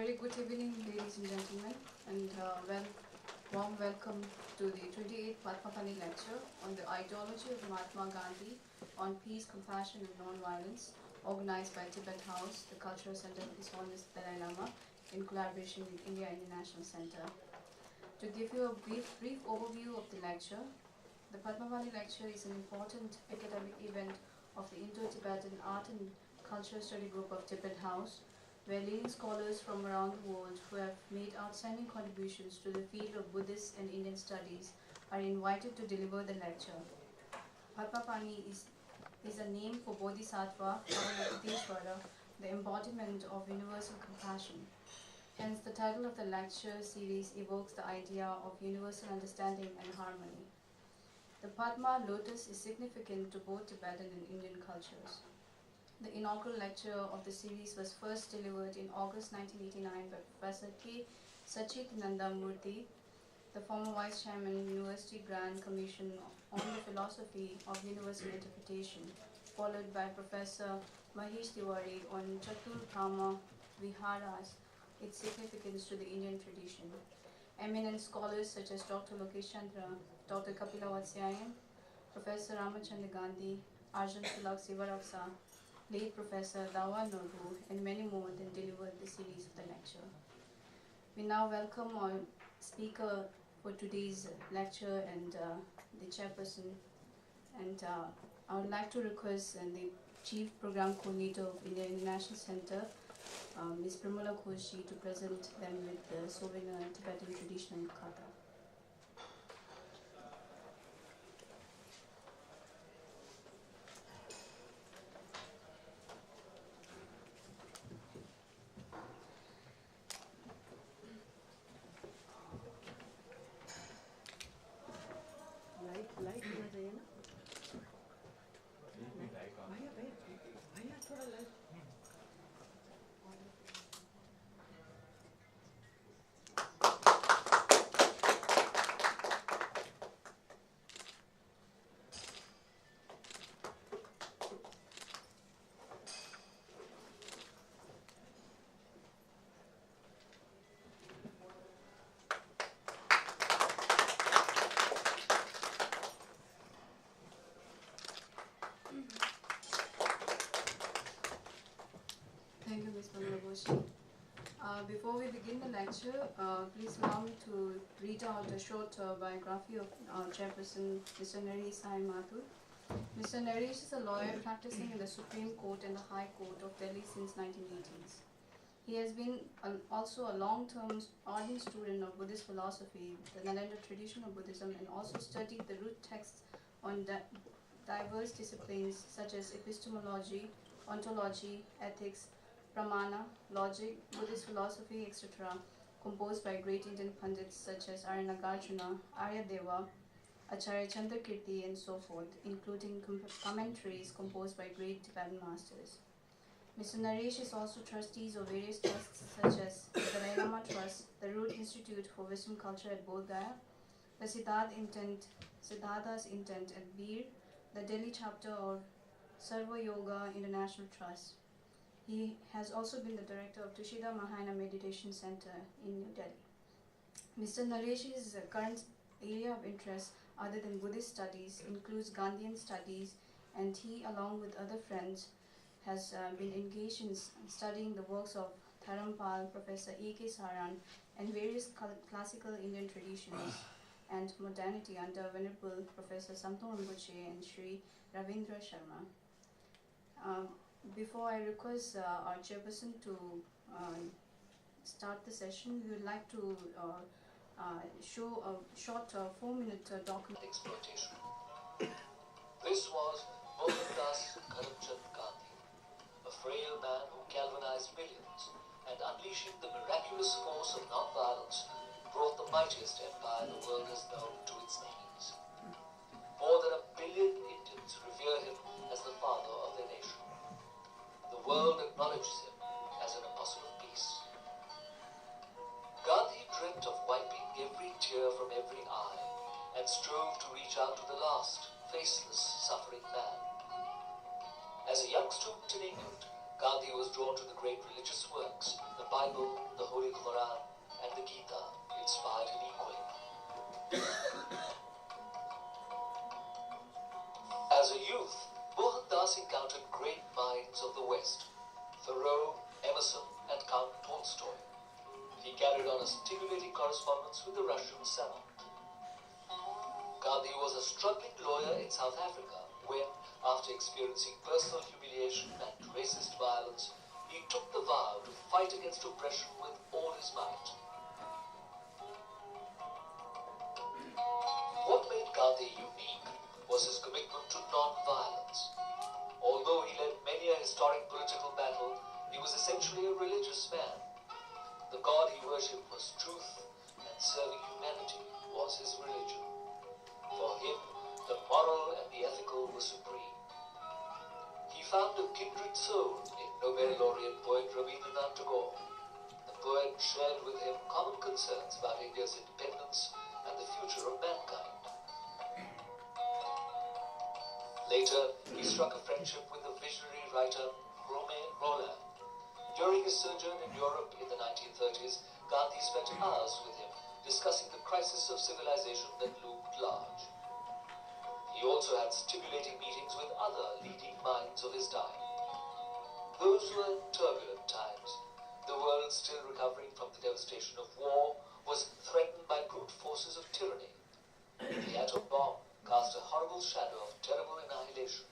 Very good evening, ladies and gentlemen, and warm welcome to the 28th Mahatma Gandhi lecture on the ideology of Mahatma Gandhi on peace, compassion, and non-violence, organized by Tibet House, the Cultural Center of His Holiness Dalai Lama, in collaboration with India International Center. To give you a brief overview of the lecture, the Padma Gandhi lecture is an important academic event of the Indo-Tibetan Art and Culture Study Group of Tibet House, where leading scholars from around the world who have made outstanding contributions to the field of Buddhist and Indian studies are invited to deliver the lecture. Padmapani is a name for Bodhisattva Paramokiteshvara, the embodiment of universal compassion. Hence, the title of the lecture series evokes the idea of universal understanding and harmony. The Padma lotus is significant to both Tibetan and Indian cultures. The inaugural lecture of the series was first delivered in August 1989 by Professor K. Sachidananda Murthy, the former Vice Chairman, University Grand Commission on the Philosophy of Universal Interpretation, followed by Professor Mahesh Tiwari on Chatur Brahma Viharas, its significance to the Indian tradition. Eminent scholars such as Dr. Lokesh Chandra, Dr. Kapila Vatsyayan, Professor Ramachandra Gandhi, Arjun Tilak Sivaraksa, late Professor Dawa Norbu, and many more then delivered the series of the lecture. We now welcome our speaker for today's lecture and the chairperson. And I would like to request the Chief Program Coordinator of India International Center, Ms. Pramila Koshi, to present them with the souvenir Tibetan traditional kata. Light होना चाहिए ना भैया भैया थोड़ा light Thank you, Ms. Pramila Koshi. Before we begin the lecture, please allow me to read out a short biography of our chairperson, Mr. Naresh Sai Mathur. Mr. Naresh is a lawyer practicing in the Supreme Court and the High Court of Delhi since 1980s. He has been also a long-term ardent student of Buddhist philosophy, the Nalanda tradition of Buddhism, and also studied the root texts on diverse disciplines such as epistemology, ontology, ethics, Pramana, logic, Buddhist philosophy, etc., composed by great Indian pundits such as Aranagarjuna, Aryadeva, Acharya Chandrakirti, and so forth, including commentaries composed by great Tibetan masters. Mr. Naresh is also trustees of various trusts such as the Dalai Lama Trust, the Root Institute for Wisdom Culture at Bodh Gaya, the Siddhartha's Intent at Bir, the Delhi chapter of Sarva Yoga International Trust. He has also been the director of Tushita Mahayana Meditation Center in New Delhi. Mr. Naresh's current area of interest, other than Buddhist studies, includes Gandhian studies, and he, along with other friends, has been engaged in studying the works of Dharampal, Professor A.K. Saran, and various classical Indian traditions and modernity under Venerable Professor Samton Rinpoche and Sri Ravindra Sharma. Before I request our chairperson to start the session, we would like to show a short 4-minute document. Exploitation. This was Mohandas Karamchand Gandhi, a frail man who galvanized millions and, unleashing the miraculous force of non-violence, brought the mightiest empire the world has known to its knees. More than 1 billion Indians revere him as the father of their nation. The world acknowledges him as an apostle of peace. Gandhi dreamt of wiping every tear from every eye and strove to reach out to the last, faceless, suffering man. As a young student in England, Gandhi was drawn to the great religious works, the Bible, the Holy on a stimulating correspondence with the Russian Senate. Gandhi was a struggling lawyer in South Africa when, after experiencing personal humiliation and racist violence, he took the vow to fight against oppression with all his might. What made Gandhi unique was his commitment to non-violence. Although he led many a historic political battle, he was essentially a religious man. The God he worshipped was truth, and serving humanity was his religion. For him, the moral and the ethical were supreme. He found a kindred soul in Nobel laureate poet Rabindranath Tagore. The poet shared with him common concerns about India's independence and the future of mankind. Later, he struck a friendship with the visionary writer Romain Rolland. During his sojourn in Europe in the 1930s, Gandhi spent hours with him discussing the crisis of civilization that loomed large. He also had stimulating meetings with other leading minds of his time. Those were turbulent times. The world, still recovering from the devastation of war, was threatened by brute forces of tyranny. The atom bomb cast a horrible shadow of terrible annihilation.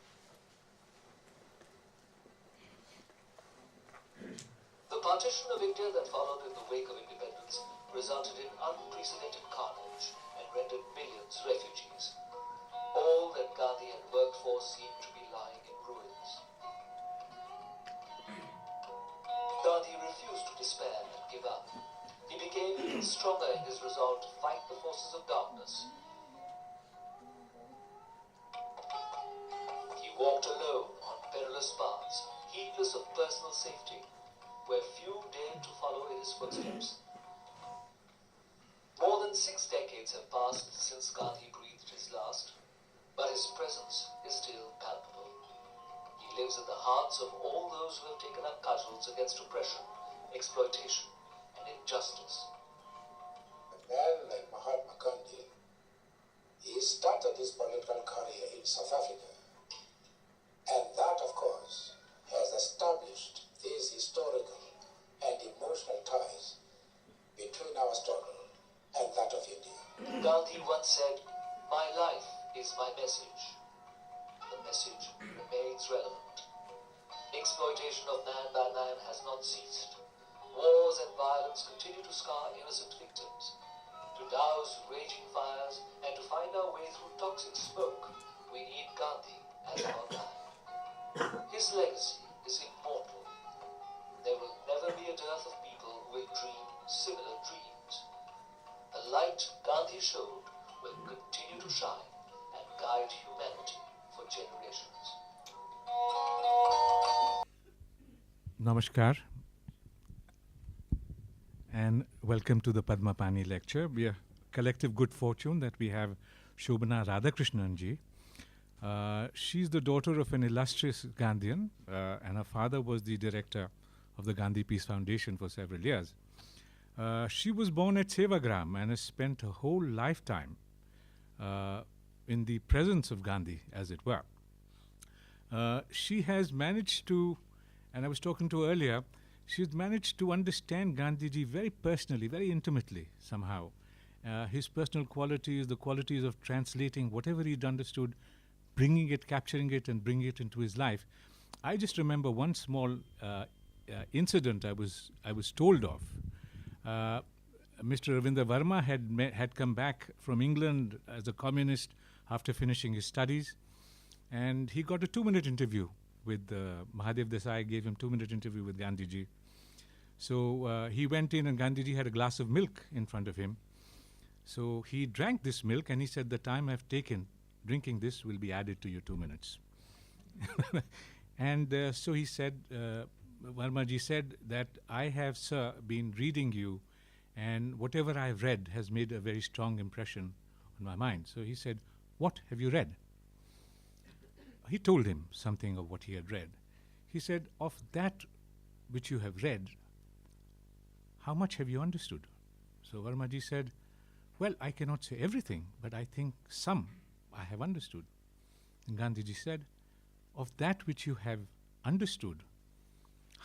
The partition of India that followed in the wake of independence resulted in unprecedented carnage and rendered millions refugees. All that Gandhi had worked for seemed to be lying in ruins. Gandhi refused to despair and give up. He became even stronger in his resolve to fight the forces of darkness. He walked alone on perilous paths, heedless of personal safety, where few dared to follow in his footsteps. More than 6 decades have passed since Gandhi breathed his last, but his presence is still palpable. He lives in the hearts of all those who have taken up cudgels against oppression, exploitation, and injustice. A man like Mahatma Gandhi, he started his political career in South Africa. And that, of course, has established these historical and emotional ties between our struggle and that of India. Gandhi once said, "My life is my message." The message remains relevant. Exploitation of man by man has not ceased. Wars and violence continue to scar innocent victims. To douse raging fires and to find our way through toxic smoke, we need Gandhi as our guide. His legacy is immortal. There will never be a dearth of people who will dream similar dreams. The light Gandhi showed will continue to shine and guide humanity for generations. Namaskar and welcome to the Padma Pani lecture. We are collective good fortune that we have Shobhana Radhakrishnan ji. She's the daughter of an illustrious Gandhian, and her father was the director of the Gandhi Peace Foundation for several years. She was born at Sevagram and has spent her whole lifetime in the presence of Gandhi, as it were. She has managed to, and I was talking to her earlier, she's managed to understand Gandhiji very personally, very intimately somehow. His personal qualities, the qualities of translating whatever he'd understood, bringing it, capturing it, and bringing it into his life. I just remember one small incident I was told of. Mr. Ravinder Verma had come back from England as a communist after finishing his studies, and he got a 2-minute interview with Mahadev Desai gave him 2-minute interview with Gandhiji. So he went in and Gandhiji had a glass of milk in front of him. So he drank this milk and he said, "The time I've taken drinking this will be added to your 2 minutes." And so he said, Vermaji said that, "I have, sir, been reading you, and whatever I've read has made a very strong impression on my mind." So he said, "What have you read?" He told him something of what he had read. He said, "Of that which you have read, how much have you understood?" So Vermaji said, "Well, I cannot say everything, but I think some I have understood." And Gandhiji said, "Of that which you have understood,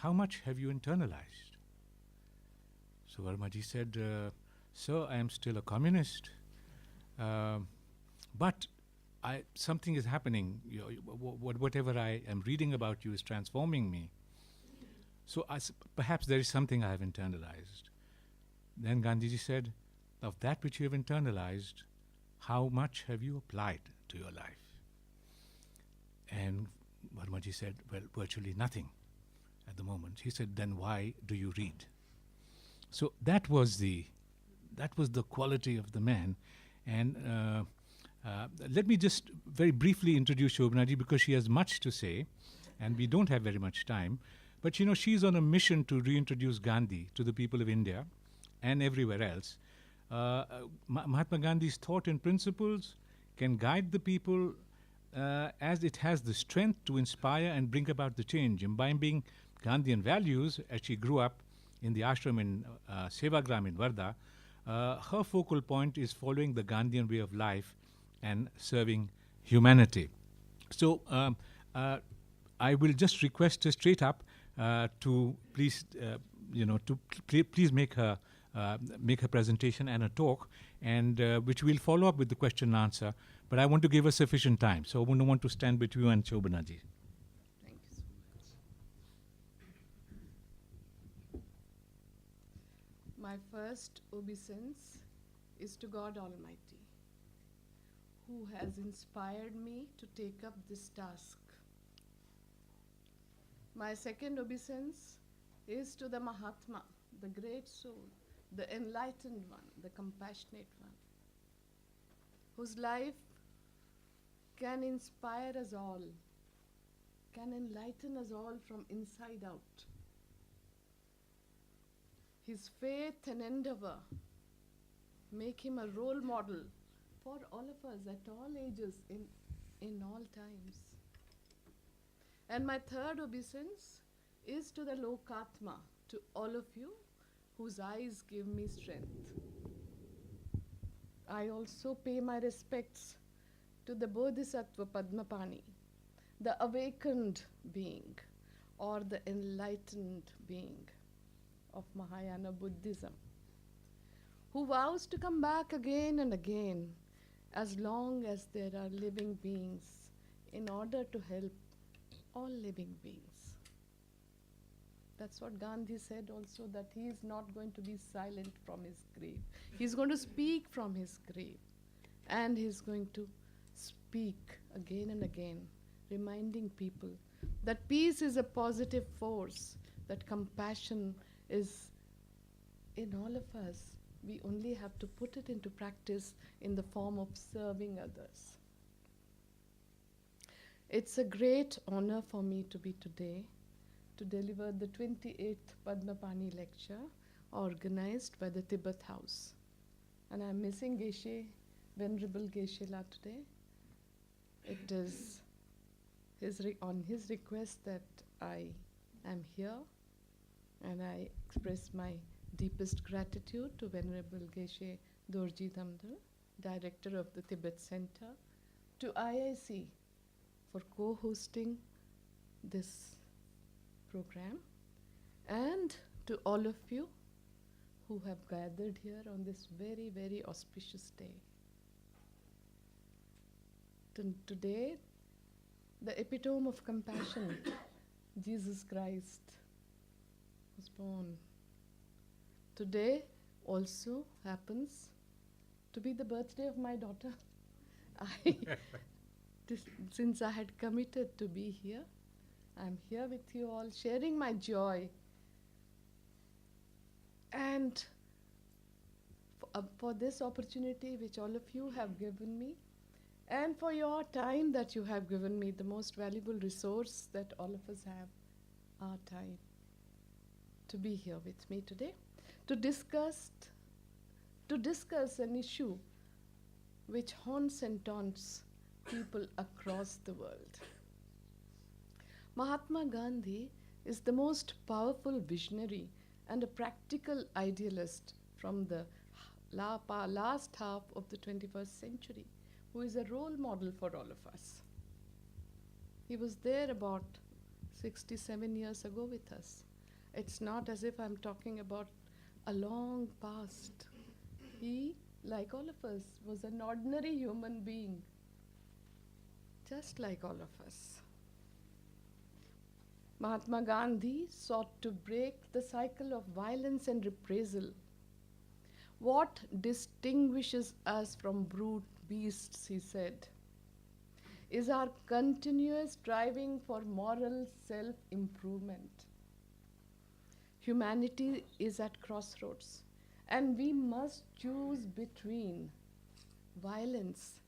how much have you internalized?" So Vermaji said, "Sir, I am still a communist, but something is happening. Whatever I am reading about you is transforming me. So perhaps there is something I have internalized." Then Gandhiji said, "Of that which you have internalized, how much have you applied to your life?" And Vermaji said, "Well, virtually nothing at the moment." He said, "Then why do you read?" So that was the quality of the man. And let me just very briefly introduce Shobhanaji, because she has much to say, and we don't have very much time. But she's on a mission to reintroduce Gandhi to the people of India and everywhere else. Mahatma Gandhi's thought and principles can guide the people as it has the strength to inspire and bring about the change. Imbibing Gandhian values as she grew up in the ashram in Sevagram in Varda, her focal point is following the Gandhian way of life and serving humanity. So I will just request her straight up to please, please make her presentation and a talk, and which we'll follow up with the question and answer. But I want to give her sufficient time, so I wouldn't want to stand between you and Shobhanaji. Thank you so much. My first obeisance is to God Almighty, who has inspired me to take up this task. My second obeisance is to the Mahatma, the great soul, the enlightened one, the compassionate one, whose life can inspire us all, can enlighten us all from inside out. His faith and endeavor make him a role model for all of us at all ages, in all times. And my third obeisance is to the Lokatma, to all of you whose eyes give me strength. I also pay my respects to the Bodhisattva Padmapani, the awakened being or the enlightened being of Mahayana Buddhism, who vows to come back again and again as long as there are living beings in order to help all living beings. That's what Gandhi said also, that he is not going to be silent from his grave. He's going to speak from his grave, and he's going to speak again and again, reminding people that peace is a positive force, that compassion is in all of us. We only have to put it into practice in the form of serving others. It's a great honor for me to be today to deliver the 28th Padmapani lecture organized by the Tibet House. And I'm missing Geshe, Venerable Geshe La today. It is on his request that I am here, and I express my deepest gratitude to Venerable Geshe Dorji Damdar, Director of the Tibet Center, to IIC for co-hosting this program, and to all of you who have gathered here on this very, very auspicious day. Today, the epitome of compassion, Jesus Christ, was born. Today also happens to be the birthday of my daughter. Since I had committed to be here, I'm here with you all, sharing my joy. And for this opportunity which all of you have given me, and for your time that you have given me, the most valuable resource that all of us have, our time, to be here with me today, to discuss an issue which haunts and taunts people across the world. Mahatma Gandhi is the most powerful visionary and a practical idealist from the last half of the 21st century, who is a role model for all of us. He was there about 67 years ago with us. It's not as if I'm talking about a long past. He, like all of us, was an ordinary human being, just like all of us. Mahatma Gandhi sought to break the cycle of violence and reprisal. What distinguishes us from brute beasts, he said, is our continuous striving for moral self improvement. Humanity is at crossroads, and we must choose between violence,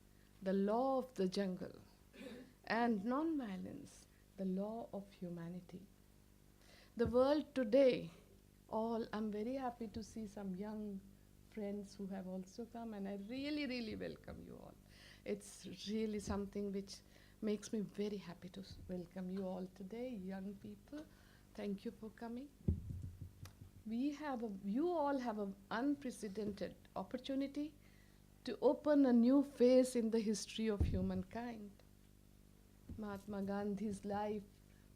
the law of the jungle, and non-violence, the law of humanity. The world today, I'm very happy to see some young friends who have also come, and I really, really welcome you all. It's really something which makes me very happy to welcome you all today, young people. Thank you for coming. You all have an unprecedented opportunity to open a new phase in the history of humankind. Mahatma Gandhi's life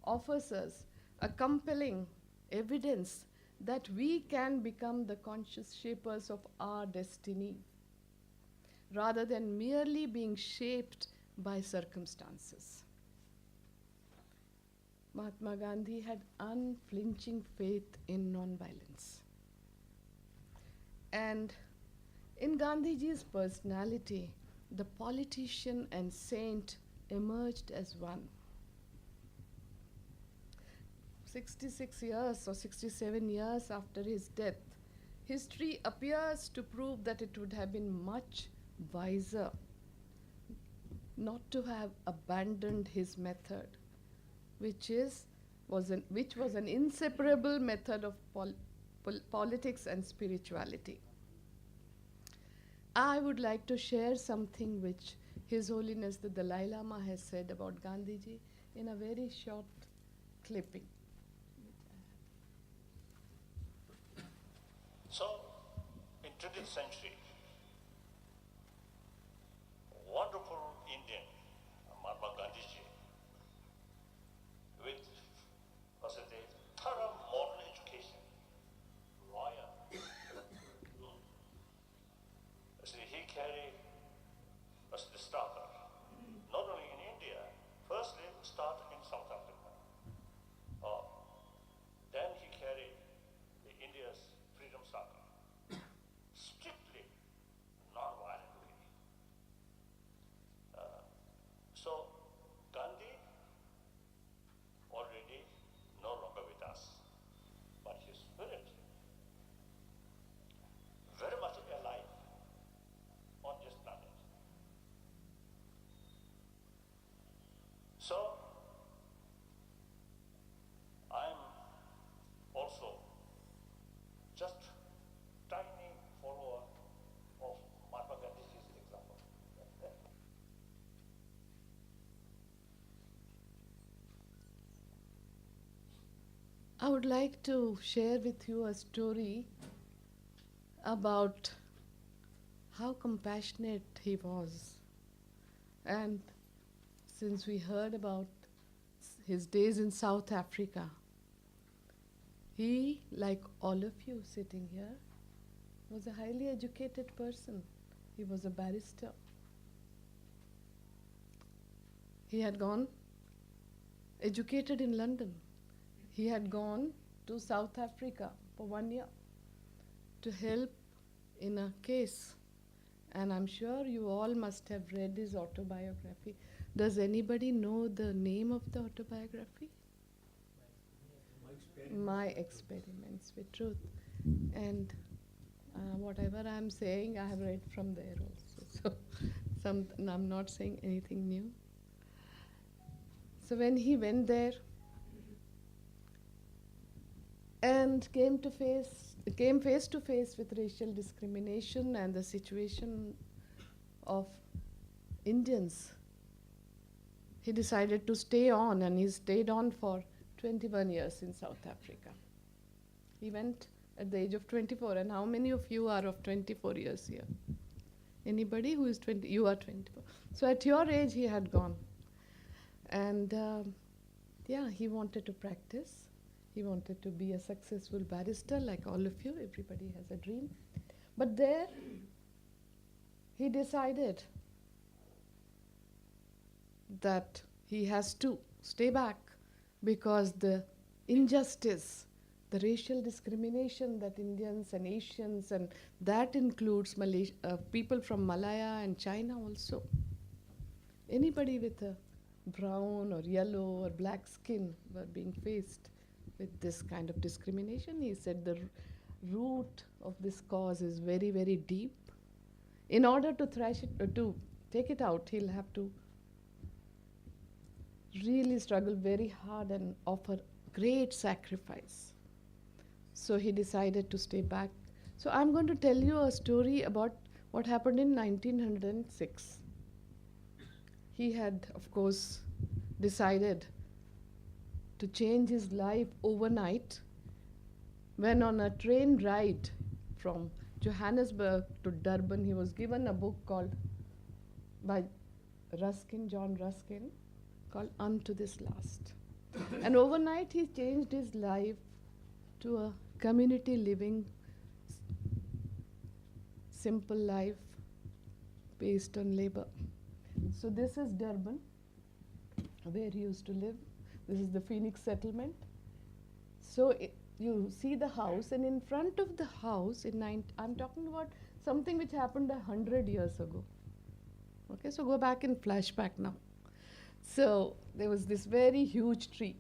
offers us a compelling evidence that we can become the conscious shapers of our destiny, rather than merely being shaped by circumstances. Mahatma Gandhi had unflinching faith in non-violence. And in Gandhiji's personality, the politician and saint emerged as one. 66 years or 67 years after his death, history appears to prove that it would have been much wiser not to have abandoned his method, which was an inseparable method of politics and spirituality. I would like to share something which His Holiness the Dalai Lama has said about Gandhiji in a very short clipping. So, in 20th century, wonderful Indian, Mahatma Gandhiji, with a thorough moral education, lawyer. He carried the starter, not only in India, firstly started in South Africa. Then he carried the India's freedom struggle, strictly non-violently. So Gandhi already no longer with us, but his spirit very much alive on this planet. So I'm also just tiny follower of Mahatma Gandhi's example. I would like to share with you a story about how compassionate he was. And since we heard about his days in South Africa, he, like all of you sitting here, was a highly educated person. He was a barrister. He had gone, educated in London. He had gone to South Africa for 1 year to help in a case. And I'm sure you all must have read his autobiography. Does anybody know the name of the autobiography? My Experiments with Truth. And whatever I'm saying, I have read from there also. So I'm not saying anything new. So when he went there and came face to face with racial discrimination and the situation of Indians, he decided to stay on, and he stayed on for 21 years in South Africa. He went at the age of 24, and how many of you are of 24 years here? Anybody who is 20? You are 24. So at your age, he had gone. And he wanted to practice. He wanted to be a successful barrister like all of you. Everybody has a dream. But there, he decided that he has to stay back because the injustice, the racial discrimination that Indians and Asians, and that includes people from Malaya and China also. Anybody with a brown or yellow or black skin were being faced with this kind of discrimination. He said the root of this cause is very, very deep. In order to thrash it, to take it out, he'll have to really struggle very hard and offer great sacrifice. So he decided to stay back. So I'm going to tell you a story about what happened in 1906. He had, of course, decided to change his life overnight when on a train ride from Johannesburg to Durban, he was given a book called by Ruskin, John Ruskin, called Unto This Last. And overnight he changed his life to a community living, simple life based on labor. So this is Durban, where he used to live. This is the Phoenix settlement. So you see the house, and in front of the house, I'm talking about something which happened 100 years ago. Okay, so go back in flashback now. So there was this very huge tree.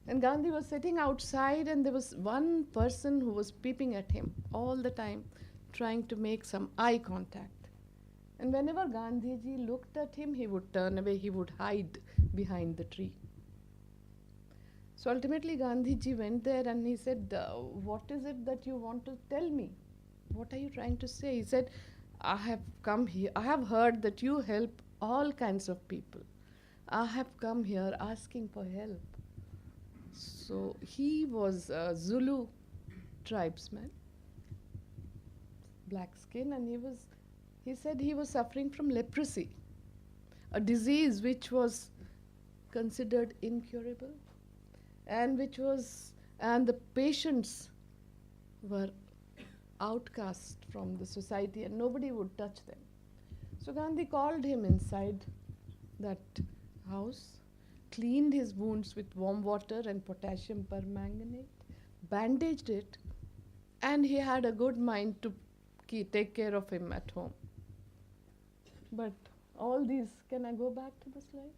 And Gandhi was sitting outside, and there was one person who was peeping at him all the time, trying to make some eye contact. And whenever Gandhiji looked at him, he would turn away, he would hide behind the tree. So ultimately Gandhiji went there and he said, what is it that you want to tell me? What are you trying to say? He said, I have come here, I have heard that you help all kinds of people. I have come here asking for help. So he was a Zulu tribesman, black skin, and he said he was suffering from leprosy, a disease which was considered incurable, and the patients were outcast from the society and nobody would touch them. So Gandhi called him inside that house, cleaned his wounds with warm water and potassium permanganate, bandaged it, and he had a good mind to take care of him at home. But all these, can I go back to the slide?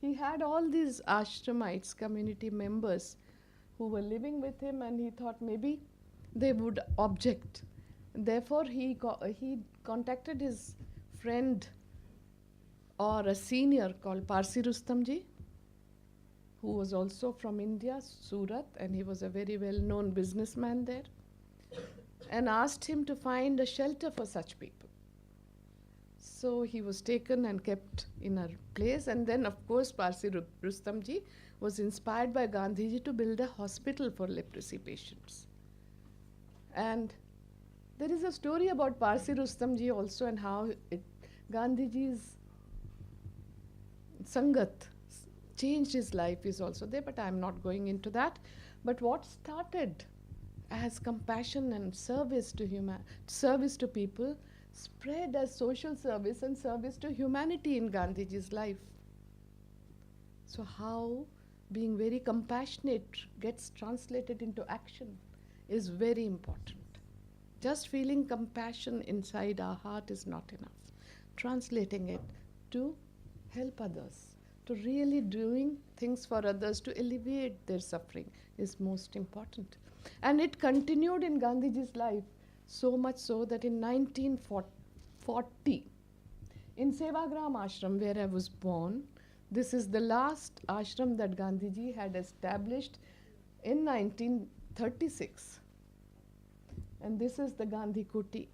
He had all these ashramites, community members, who were living with him, and he thought maybe they would object. Therefore, he contacted his friend or a senior called Parsi Rustamji, who was also from India, Surat, and he was a very well-known businessman there, and asked him to find a shelter for such people. So he was taken and kept in a place, and then of course Parsi Rustamji was inspired by Gandhiji to build a hospital for leprosy patients. And there is a story about Parsi Rustamji also, and how Gandhiji's Sangat changed his life is also there, but I am not going into that. But what started as compassion and service to people spread as social service and service to humanity in Gandhiji's life. So how being very compassionate gets translated into action is very important. Just feeling compassion inside our heart is not enough. Translating it to help others, to really doing things for others to alleviate their suffering is most important. And it continued in Gandhiji's life, so much so that in 1940, in Sevagram Ashram, where I was born, this is the last ashram that Gandhiji had established in 1936. And this is the Gandhi Kuti.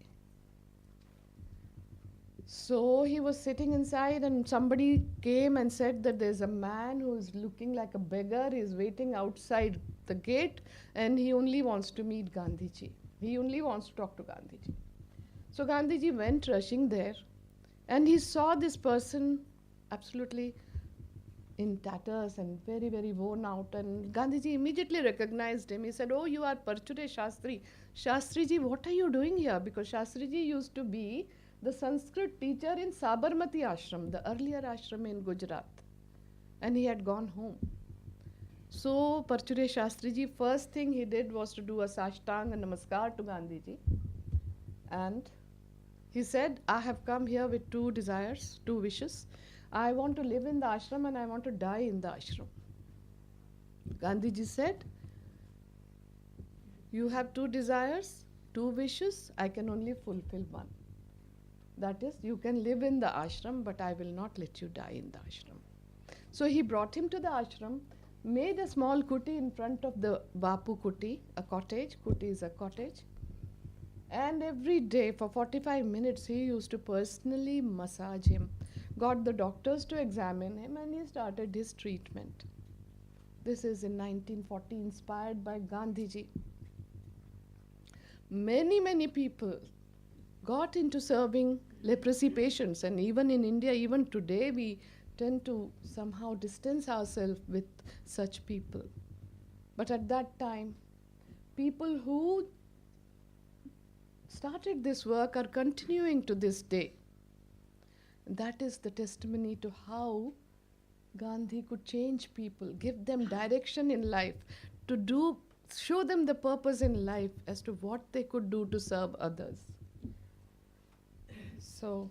So he was sitting inside, and somebody came and said that there's a man who is looking like a beggar, he's waiting outside the gate, and he only wants to meet Gandhiji. He only wants to talk to Gandhiji. So Gandhiji went rushing there, and he saw this person absolutely in tatters and very, very worn out. And Gandhiji immediately recognized him. He said, "Oh, you are Parchure Shastri. Shastriji, what are you doing here?" Because Shastriji used to be the Sanskrit teacher in Sabarmati ashram, the earlier ashram in Gujarat. And he had gone home. So Parchure Shastriji, first thing he did was to do a Sashtanga Namaskar to Gandhiji. And he said, "I have come here with two desires, two wishes. I want to live in the ashram and I want to die in the ashram." Gandhiji said, "You have two desires, two wishes, I can only fulfill one. That is, you can live in the ashram, but I will not let you die in the ashram." So he brought him to the ashram, made a small kuti in front of the Bapu kuti, a cottage. Kuti is a cottage. And every day for 45 minutes he used to personally massage him, got the doctors to examine him, and he started his treatment. This is in 1940, inspired by Gandhiji. Many people got into serving leprosy patients, and even in India, even today, we tend to somehow distance ourselves with such people. But at that time, people who started this work are continuing to this day. That is the testimony to how Gandhi could change people, give them direction in life, show them the purpose in life as to what they could do to serve others. So,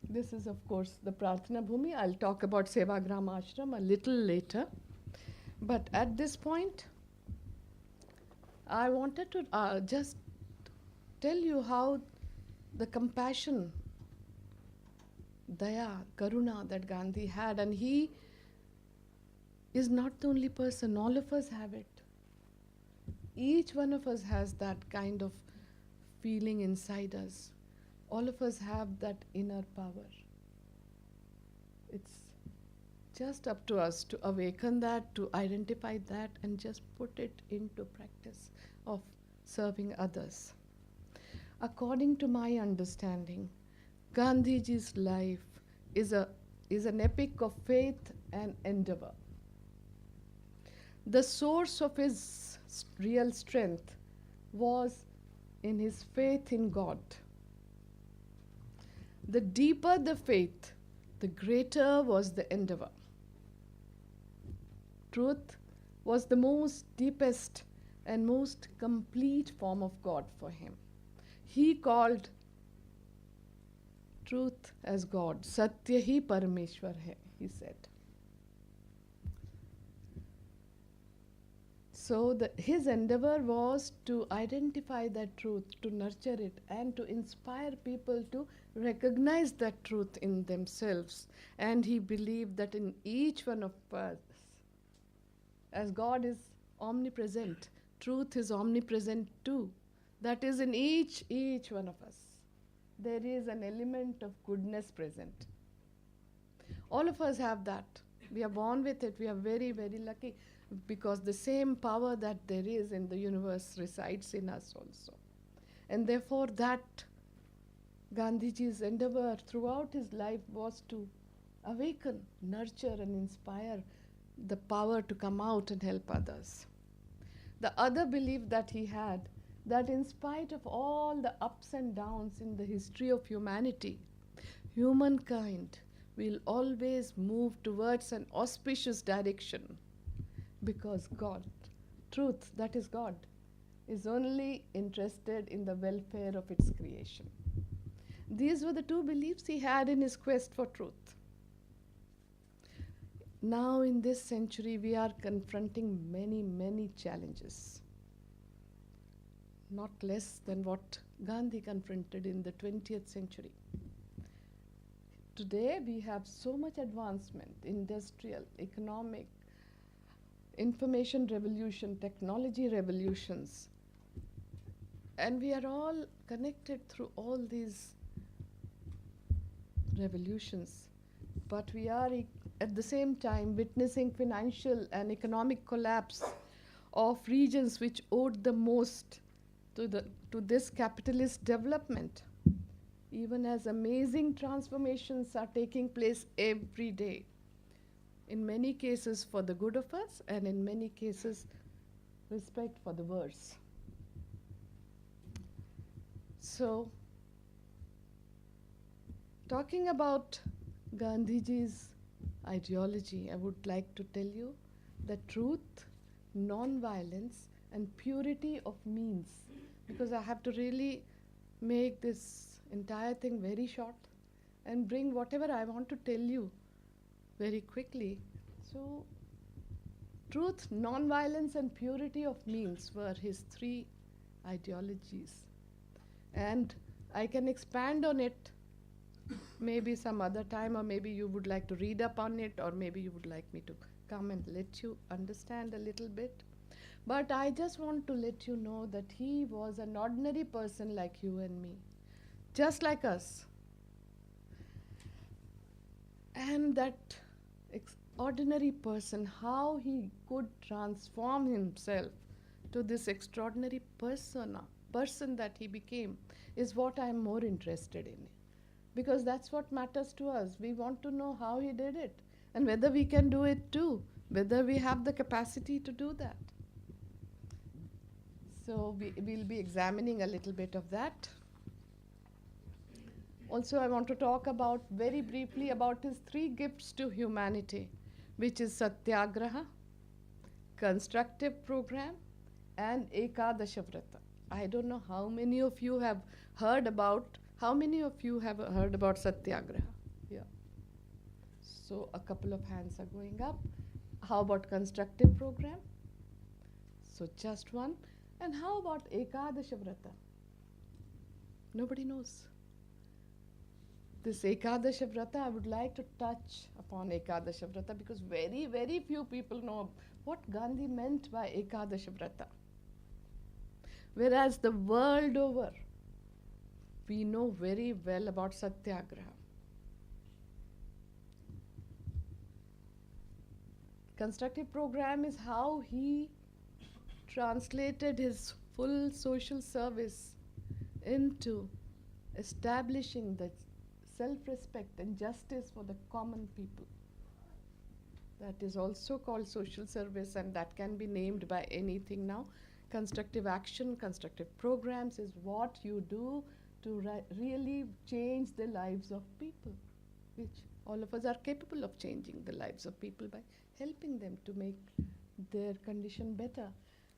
this is of course the Prarthana Bhumi. I'll talk about Sevagram Ashram a little later. But at this point, I wanted to just tell you how the compassion, daya, karuna that Gandhi had, and he is not the only person, all of us have it. Each one of us has that kind of feeling inside us. All of us have that inner power. It's just up to us to awaken that, to identify that, and just put it into practice of serving others. According to my understanding, Gandhiji's life is an epic of faith and endeavor. The source of his real strength was in his faith in God. The deeper the faith, the greater was the endeavor. Truth was the most deepest and most complete form of God for him. He called truth as God. Satya hi Parameshwar hai, he said. So his endeavor was to identify that truth, to nurture it, and to inspire people to recognize that truth in themselves. And he believed that in each one of us, as God is omnipresent, truth is omnipresent too. That is in each one of us. There is an element of goodness present. All of us have that. We are born with it. We are very, very lucky, because the same power that there is in the universe resides in us also. And therefore that Gandhiji's endeavor throughout his life was to awaken, nurture and inspire the power to come out and help others. The other belief that he had, that in spite of all the ups and downs in the history of humanity, humankind will always move towards an auspicious direction, because God, truth, that is God, is only interested in the welfare of its creation. These were the two beliefs he had in his quest for truth. Now in this century we are confronting many, many challenges, not less than what Gandhi confronted in the 20th century. Today we have so much advancement, industrial, economic, information revolution, technology revolutions, and we are all connected through all these revolutions, but we are at the same time witnessing financial and economic collapse of regions which owed the most to this capitalist development, even as amazing transformations are taking place every day. in many cases for the good of us, and in many cases, respect for the worse. So, talking about Gandhiji's ideology, I would like to tell you that truth, non-violence, and purity of means, because I have to really make this entire thing very short and bring whatever I want to tell you very quickly. So, truth, non-violence, and purity of means were his three ideologies. And I can expand on it maybe some other time, or maybe you would like to read up on it, or maybe you would like me to come and let you understand a little bit. But I just want to let you know that he was an ordinary person like you and me, just like us. And that ordinary person, how he could transform himself to this extraordinary person that he became, is what I am more interested in. Because that's what matters to us. We want to know how he did it, and whether we can do it too, whether we have the capacity to do that. So we'll be examining a little bit of that. Also, I want to talk about very briefly about his three gifts to humanity, which is Satyagraha, constructive program, and Ekadasha Vrata. I don't know how many of you have heard about Satyagraha? Yeah. So a couple of hands are going up. How about constructive program? So just one. And how about Ekadasha Vrata? Nobody knows. This Ekadasha Vrata, I would like to touch upon Ekadasha Vrata, because very, very few people know what Gandhi meant by Ekadasha Vrata. Whereas the world over, we know very well about Satyagraha. Constructive program is how he translated his full social service into establishing the self-respect and justice for the common people. That is also called social service, and that can be named by anything now. Constructive action, constructive programs is what you do to really change the lives of people, which all of us are capable of changing the lives of people by helping them to make their condition better.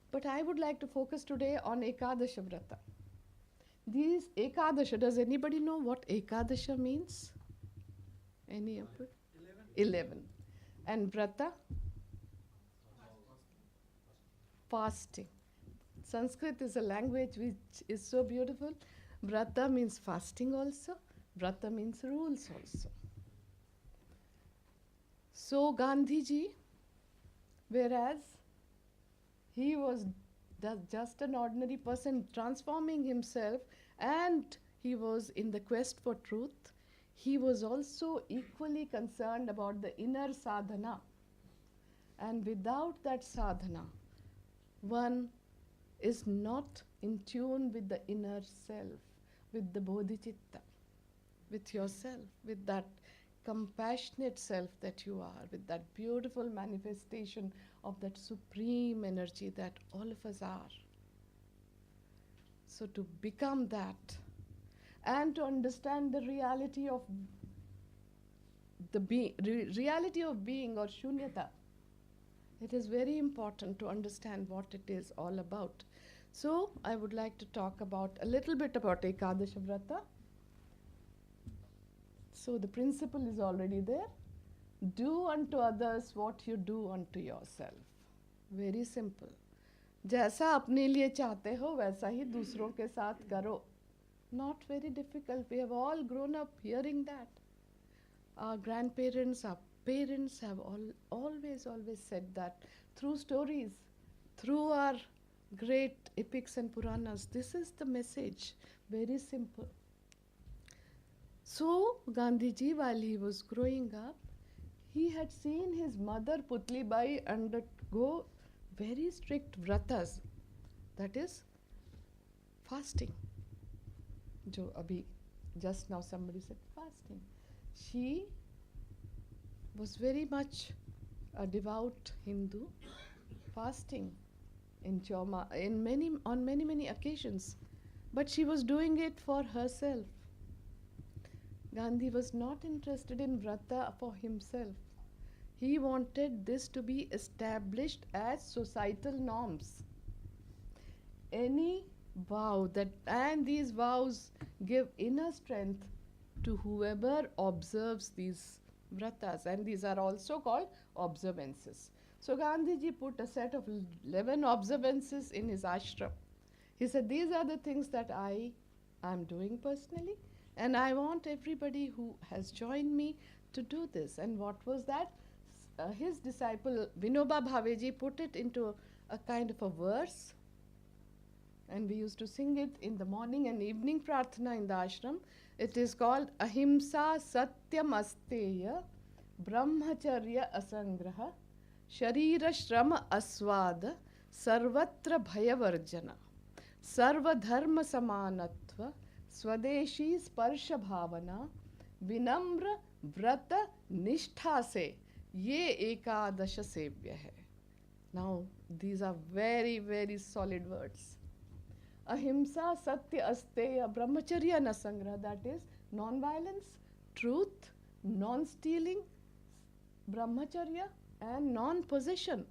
But I would like to focus today on Ekadasha Vrata. These Ekadasha, does anybody know what Ekadasha means? Any of it? 11. And Vrata? Fasting. Sanskrit is a language which is so beautiful. Vrata means fasting also. Vrata means rules also. So Gandhiji, whereas he was just an ordinary person transforming himself, and he was in the quest for truth, he was also equally concerned about the inner sadhana. And without that sadhana, one is not in tune with the inner self, with the bodhicitta, with yourself, with that compassionate self that you are, with that beautiful manifestation of that supreme energy that all of us are. So to become that, and to understand the reality of the reality of being, or shunyata, it is very important to understand what it is all about. So I would like to talk about a little bit about Ekadasha Vrata. So the principle is already there. Do unto others what you do unto yourself. Very simple. जैसा अपने लिए चाहते हो वैसा ही दूसरों के साथ करो. Not very difficult. We have all grown up hearing that. Our grandparents, our parents have always said that through stories, through our great epics and Puranas. This is the message. Very simple. So Gandhiji, while he was growing up, he had seen his mother Putlibai undergo very strict vratas, that is fasting. Jo abhi just now somebody said fasting. She was very much a devout Hindu, fasting on many occasions, but she was doing it for herself. Gandhi was not interested in vrata for himself. He wanted this to be established as societal norms. Any vow and these vows give inner strength to whoever observes these vratas, and these are also called observances. So Gandhiji put a set of 11 observances in his ashram. He said, these are the things that I am doing personally, and I want everybody who has joined me to do this. And what was that? His disciple Vinoba Bhaveji put it into a kind of a verse, and we used to sing it in the morning and evening prarthana in the ashram. It is called Ahimsa Satyam Asteya Brahmacharya Asangraha Sharira Shrama Aswada Sarvatra Bhayavarjana Sarva Dharma Samanatva Swadeshi Sparsha Bhavana Vinamra Vrata Nishtha Se Ye Ekadasha Sevya Hai. Now, these are very, very solid words. Ahimsa Satya Asteya Brahmacharya Nasangra, that is non-violence, truth, non-stealing, brahmacharya, and non-possession.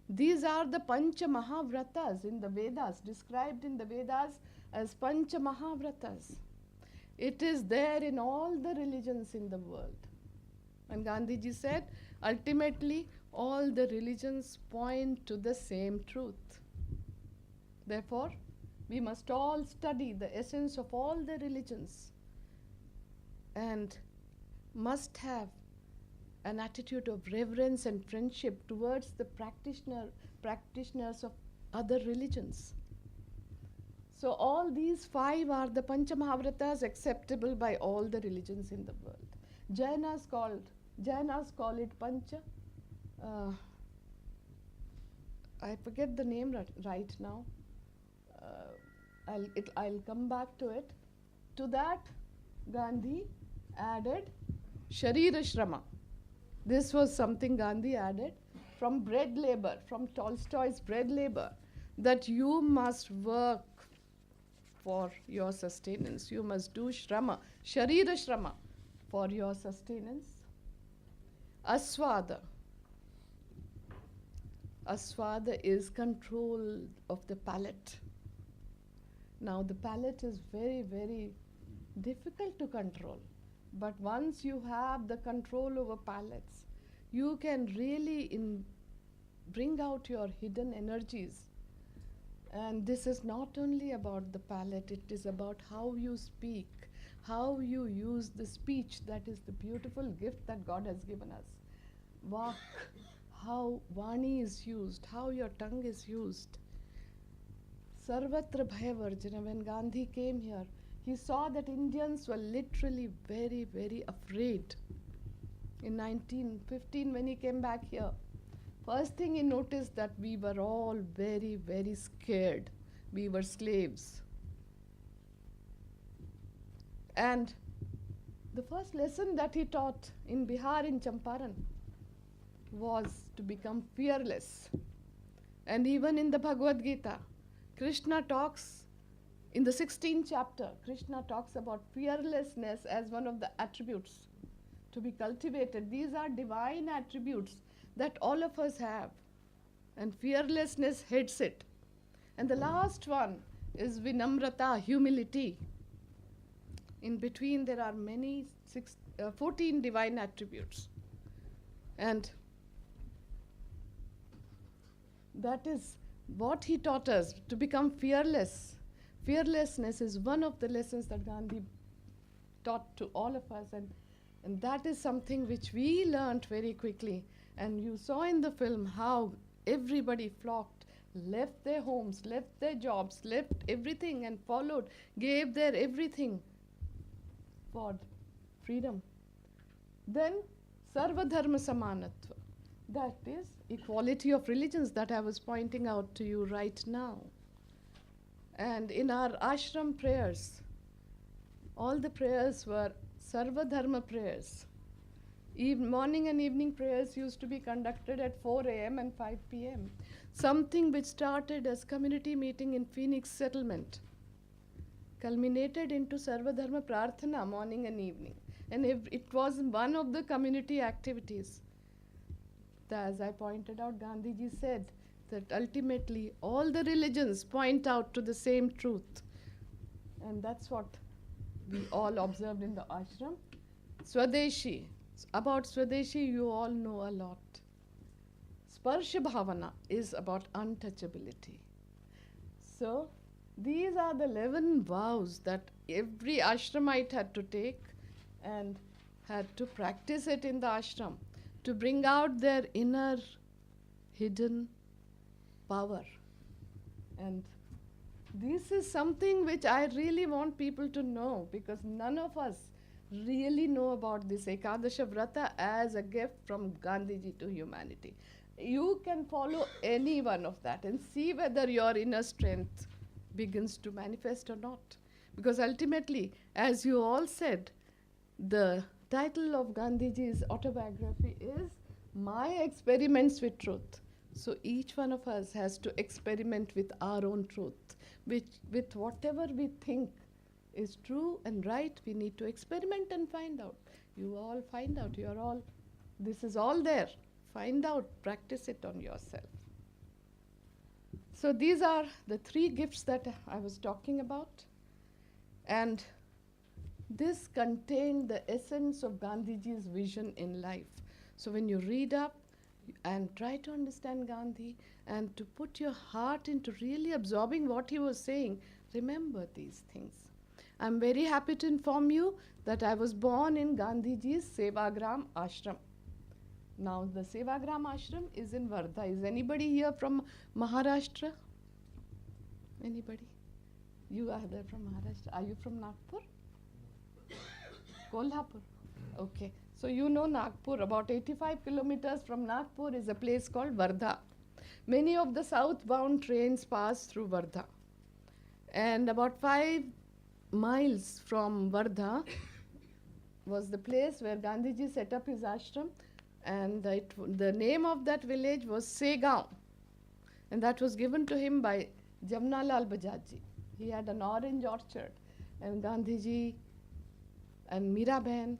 These are the Pancha Mahavratas in the Vedas, described in the Vedas as Pancha Mahavratas. It is there in all the religions in the world. And Gandhiji said, ultimately, all the religions point to the same truth. Therefore, we must all study the essence of all the religions and must have an attitude of reverence and friendship towards the practitioners of other religions. So all these 5 are the Pancha Mahavratas acceptable by all the religions in the world. Jainas call it Pancha. I forget the name right now. I'll come back to it. To that, Gandhi added Sharira Shrama. This was something Gandhi added from bread labor, from Tolstoy's bread labor, that you must work for your sustenance. You must do Shrama, Sharira Shrama, for your sustenance. Aswada. Aswada is control of the palate. Now, the palate is very, very difficult to control. But once you have the control over palates, you can really bring out your hidden energies. And this is not only about the palate, it is about how you speak, how you use the speech. That is the beautiful gift that God has given us. Vak, how Vani is used, how your tongue is used. Sarvatra Bhayavarjana, when Gandhi came here, he saw that Indians were literally very, very afraid. In 1915, when he came back here, first thing he noticed that we were all very, very scared. We were slaves. And the first lesson that he taught in Bihar, in Champaran, was to become fearless. And even in the Bhagavad Gita, Krishna talks, in the 16th chapter, Krishna talks about fearlessness as one of the attributes to be cultivated. These are divine attributes that all of us have, and fearlessness heads it. And the last one is Vinamrata, humility. In between there are 14 divine attributes. And that is what he taught us, to become fearless. Fearlessness is one of the lessons that Gandhi taught to all of us, and that is something which we learnt very quickly. And you saw in the film how everybody flocked, left their homes, left their jobs, left everything and followed, gave their everything for freedom. Then Sarva Dharma Samanatva. That is equality of religions that I was pointing out to you right now. And in our ashram prayers, all the prayers were Sarva Dharma prayers. Morning and evening prayers used to be conducted at 4 a.m. and 5 p.m. Something which started as community meeting in Phoenix settlement culminated into Sarva Dharma Prarthana morning and evening. And it was one of the community activities. As I pointed out, Gandhiji said that ultimately all the religions point out to the same truth. And that's what we all observed in the ashram. Swadeshi. About Swadeshi, you all know a lot. Sparsha Bhavana is about untouchability. So, these are the 11 vows that every ashramite had to take and had to practice it in the ashram to bring out their inner hidden power. And this is something which I really want people to know, because none of us really know about this Ekadasha Vrata as a gift from Gandhiji to humanity. You can follow any one of that and see whether your inner strength begins to manifest or not. Because ultimately, as you all said, the title of Gandhiji's autobiography is My Experiments with Truth. So each one of us has to experiment with our own truth, with whatever we think is true and right. We need to experiment and find out. You all find out. This is all there. Find out, practice it on yourself. So these are the 3 gifts that I was talking about. And this contained the essence of Gandhiji's vision in life. So when you read up and try to understand Gandhi and to put your heart into really absorbing what he was saying, remember these things. I'm very happy to inform you that I was born in Gandhiji's Sevagram Ashram. Now the Sevagram Ashram is in Wardha. Is anybody here from Maharashtra? Anybody? You are there from Maharashtra. Are you from Nagpur? Kolhapur. Okay. So you know Nagpur. About 85 kilometers from Nagpur is a place called Wardha. Many of the southbound trains pass through Wardha. And about 5 miles from Wardha was the place where Gandhiji set up his ashram. And the name of that village was Segaon. And that was given to him by Jamnalal Bajaj. He had an orange orchard. And Gandhiji and Miraben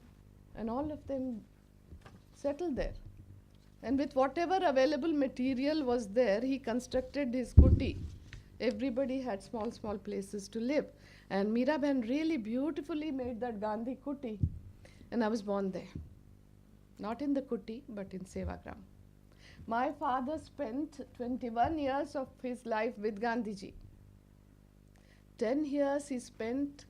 and all of them settled there. And with whatever available material was there, he constructed his kuti. Everybody had small, small places to live. And Miraben really beautifully made that Gandhi kuti. And I was born there. Not in the kuti, but in Sevagram. My father spent 21 years of his life with Gandhiji. 10 years he spent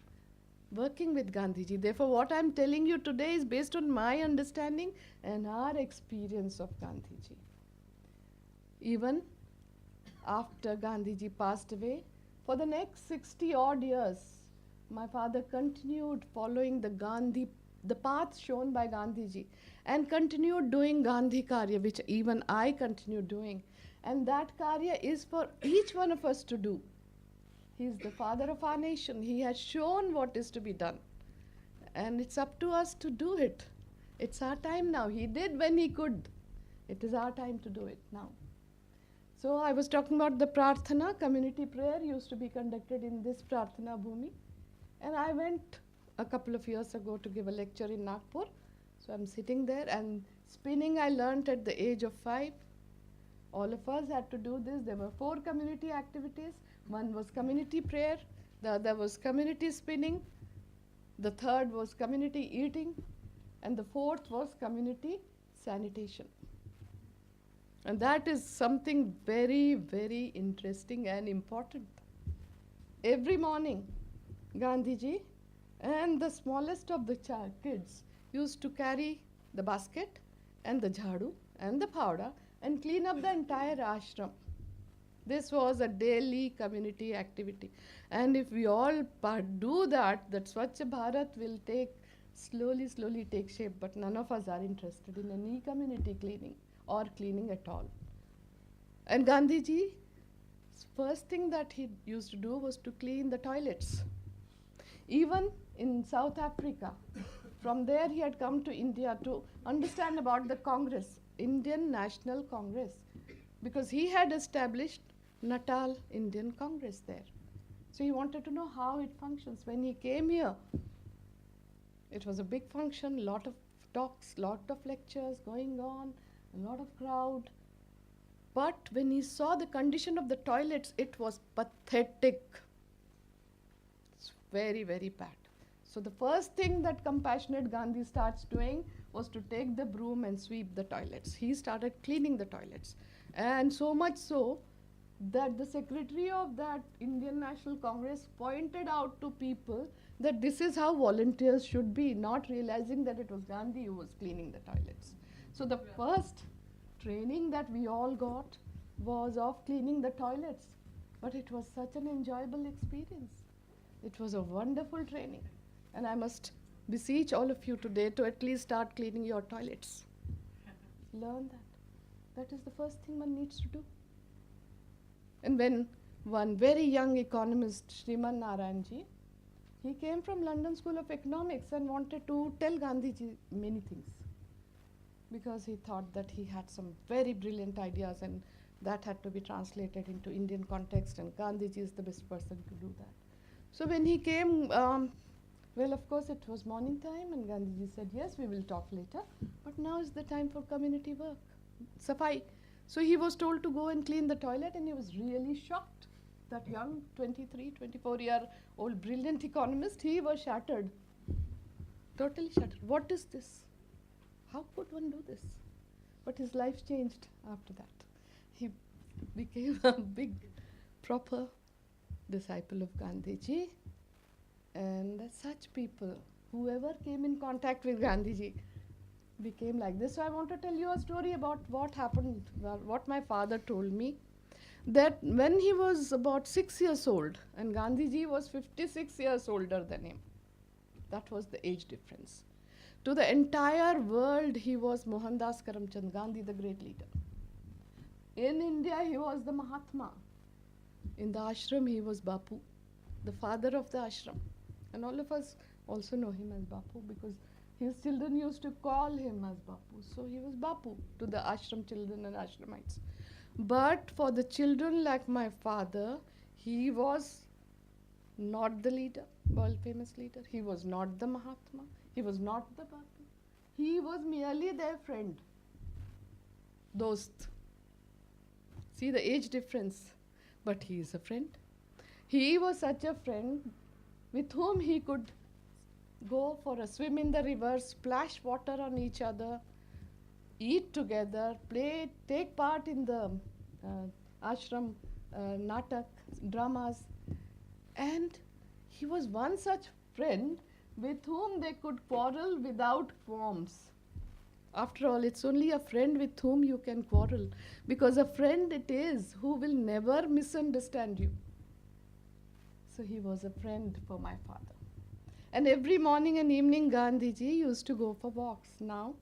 working with Gandhiji. Therefore, what I'm telling you today is based on my understanding and our experience of Gandhiji. Even after Gandhiji passed away, for the next 60 odd years, my father continued following the path shown by Gandhiji, and continued doing Gandhi Karya, which even I continue doing. And that Karya is for each one of us to do. He is the father of our nation. He has shown what is to be done. And it's up to us to do it. It's our time now. He did when he could. It is our time to do it now. So I was talking about the Prarthana. Community prayer used to be conducted in this Prarthana Bhumi. And I went a couple of years ago to give a lecture in Nagpur. So I'm sitting there, and spinning I learnt at the age of 5. All of us had to do this. There were 4 community activities. One was community prayer, the other was community spinning, the third was community eating, and the fourth was community sanitation. And that is something very, very interesting and important. Every morning, Gandhiji and the smallest of the kids used to carry the basket and the jhadu and the powder and clean up the entire ashram. This was a daily community activity. And if we all do that, Swachh Bharat will slowly take shape. But none of us are interested in any community cleaning or cleaning at all. And Gandhiji, first thing that he used to do was to clean the toilets. Even in South Africa, From there, he had come to India to understand about the Congress, Indian National Congress, because he had established Natal Indian Congress there. So he wanted to know how it functions. When he came here, it was a big function, lot of talks, lot of lectures going on, a lot of crowd. But when he saw the condition of the toilets, it was pathetic. It's very, very bad. So the first thing that compassionate Gandhi starts doing was to take the broom and sweep the toilets. He started cleaning the toilets. And so much so that the secretary of that Indian National Congress pointed out to people that this is how volunteers should be, not realizing that it was Gandhi who was cleaning the toilets. So the first training that we all got was of cleaning the toilets. But it was such an enjoyable experience. It was a wonderful training. And I must beseech all of you today to at least start cleaning your toilets. Learn that. That is the first thing one needs to do. And when one very young economist, Shriman Narayanji, he came from London School of Economics and wanted to tell Gandhiji many things, because he thought that he had some very brilliant ideas and that had to be translated into Indian context, and Gandhiji is the best person to do that. So when he came, well, of course, it was morning time, and Gandhiji said, yes, we will talk later, but now is the time for community work. Safai. So he was told to go and clean the toilet, and he was really shocked. That young 23, 24-year-old brilliant economist, he was shattered. Totally shattered. What is this? How could one do this? But his life changed after that. He became a big, proper disciple of Gandhiji. And such people, whoever came in contact with Gandhiji, became like this. So I want to tell you a story about what happened, what my father told me. That when he was about 6 years old, and Gandhiji was 56 years older than him, that was the age difference. To the entire world, he was Mohandas Karamchand Gandhi, the great leader. In India, he was the Mahatma. In the ashram, he was Bapu, the father of the ashram. And all of us also know him as Bapu because his children used to call him as Bapu. So he was Bapu to the ashram children and ashramites. But for the children like my father, he was not the leader, world famous leader. He was not the Mahatma. He was not the Bapu. He was merely their friend. Dost. See the age difference. But he is a friend. He was such a friend with whom he could go for a swim in the river, splash water on each other, eat together, play, take part in the ashram natak, dramas. And he was one such friend with whom they could quarrel without qualms. After all, it's only a friend with whom you can quarrel, because a friend it is who will never misunderstand you. So he was a friend for my father. And every morning and evening, Gandhiji used to go for walks. Now,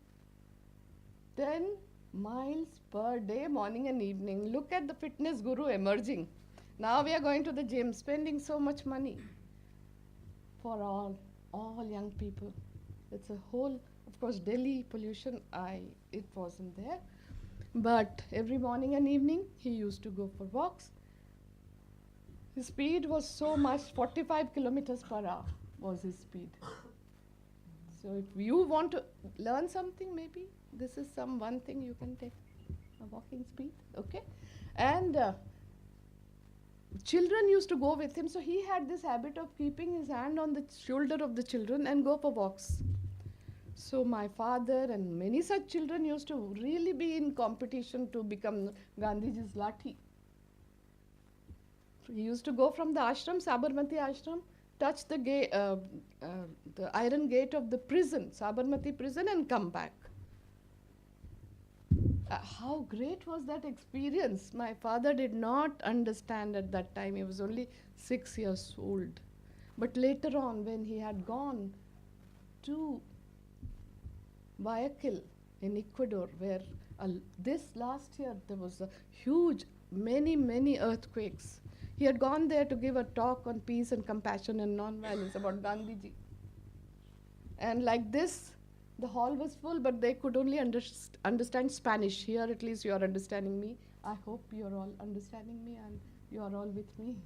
10 miles per day, morning and evening. Look at the fitness guru emerging. Now we are going to the gym, spending so much money for all young people. It's a whole, of course, Delhi pollution, it wasn't there. But every morning and evening, he used to go for walks. His speed was so much, 45 kilometers per hour was his speed. So if you want to learn something, maybe this is one thing you can take, a walking speed, okay? And children used to go with him, so he had this habit of keeping his hand on the shoulder of the children and go for walks. So my father and many such children used to really be in competition to become Gandhiji's lathi. He used to go from the ashram, Sabarmati ashram, touch the iron gate of the prison, Sabarmati prison, and come back. How great was that experience? My father did not understand at that time. He was only 6 years old. But later on, when he had gone to Guayaquil in Ecuador, where this last year there was a huge, many earthquakes. He had gone there to give a talk on peace and compassion and non-violence about Gandhiji. And like this, the hall was full, but they could only understand Spanish. Here, at least, you are understanding me. I hope you're all understanding me and you are all with me.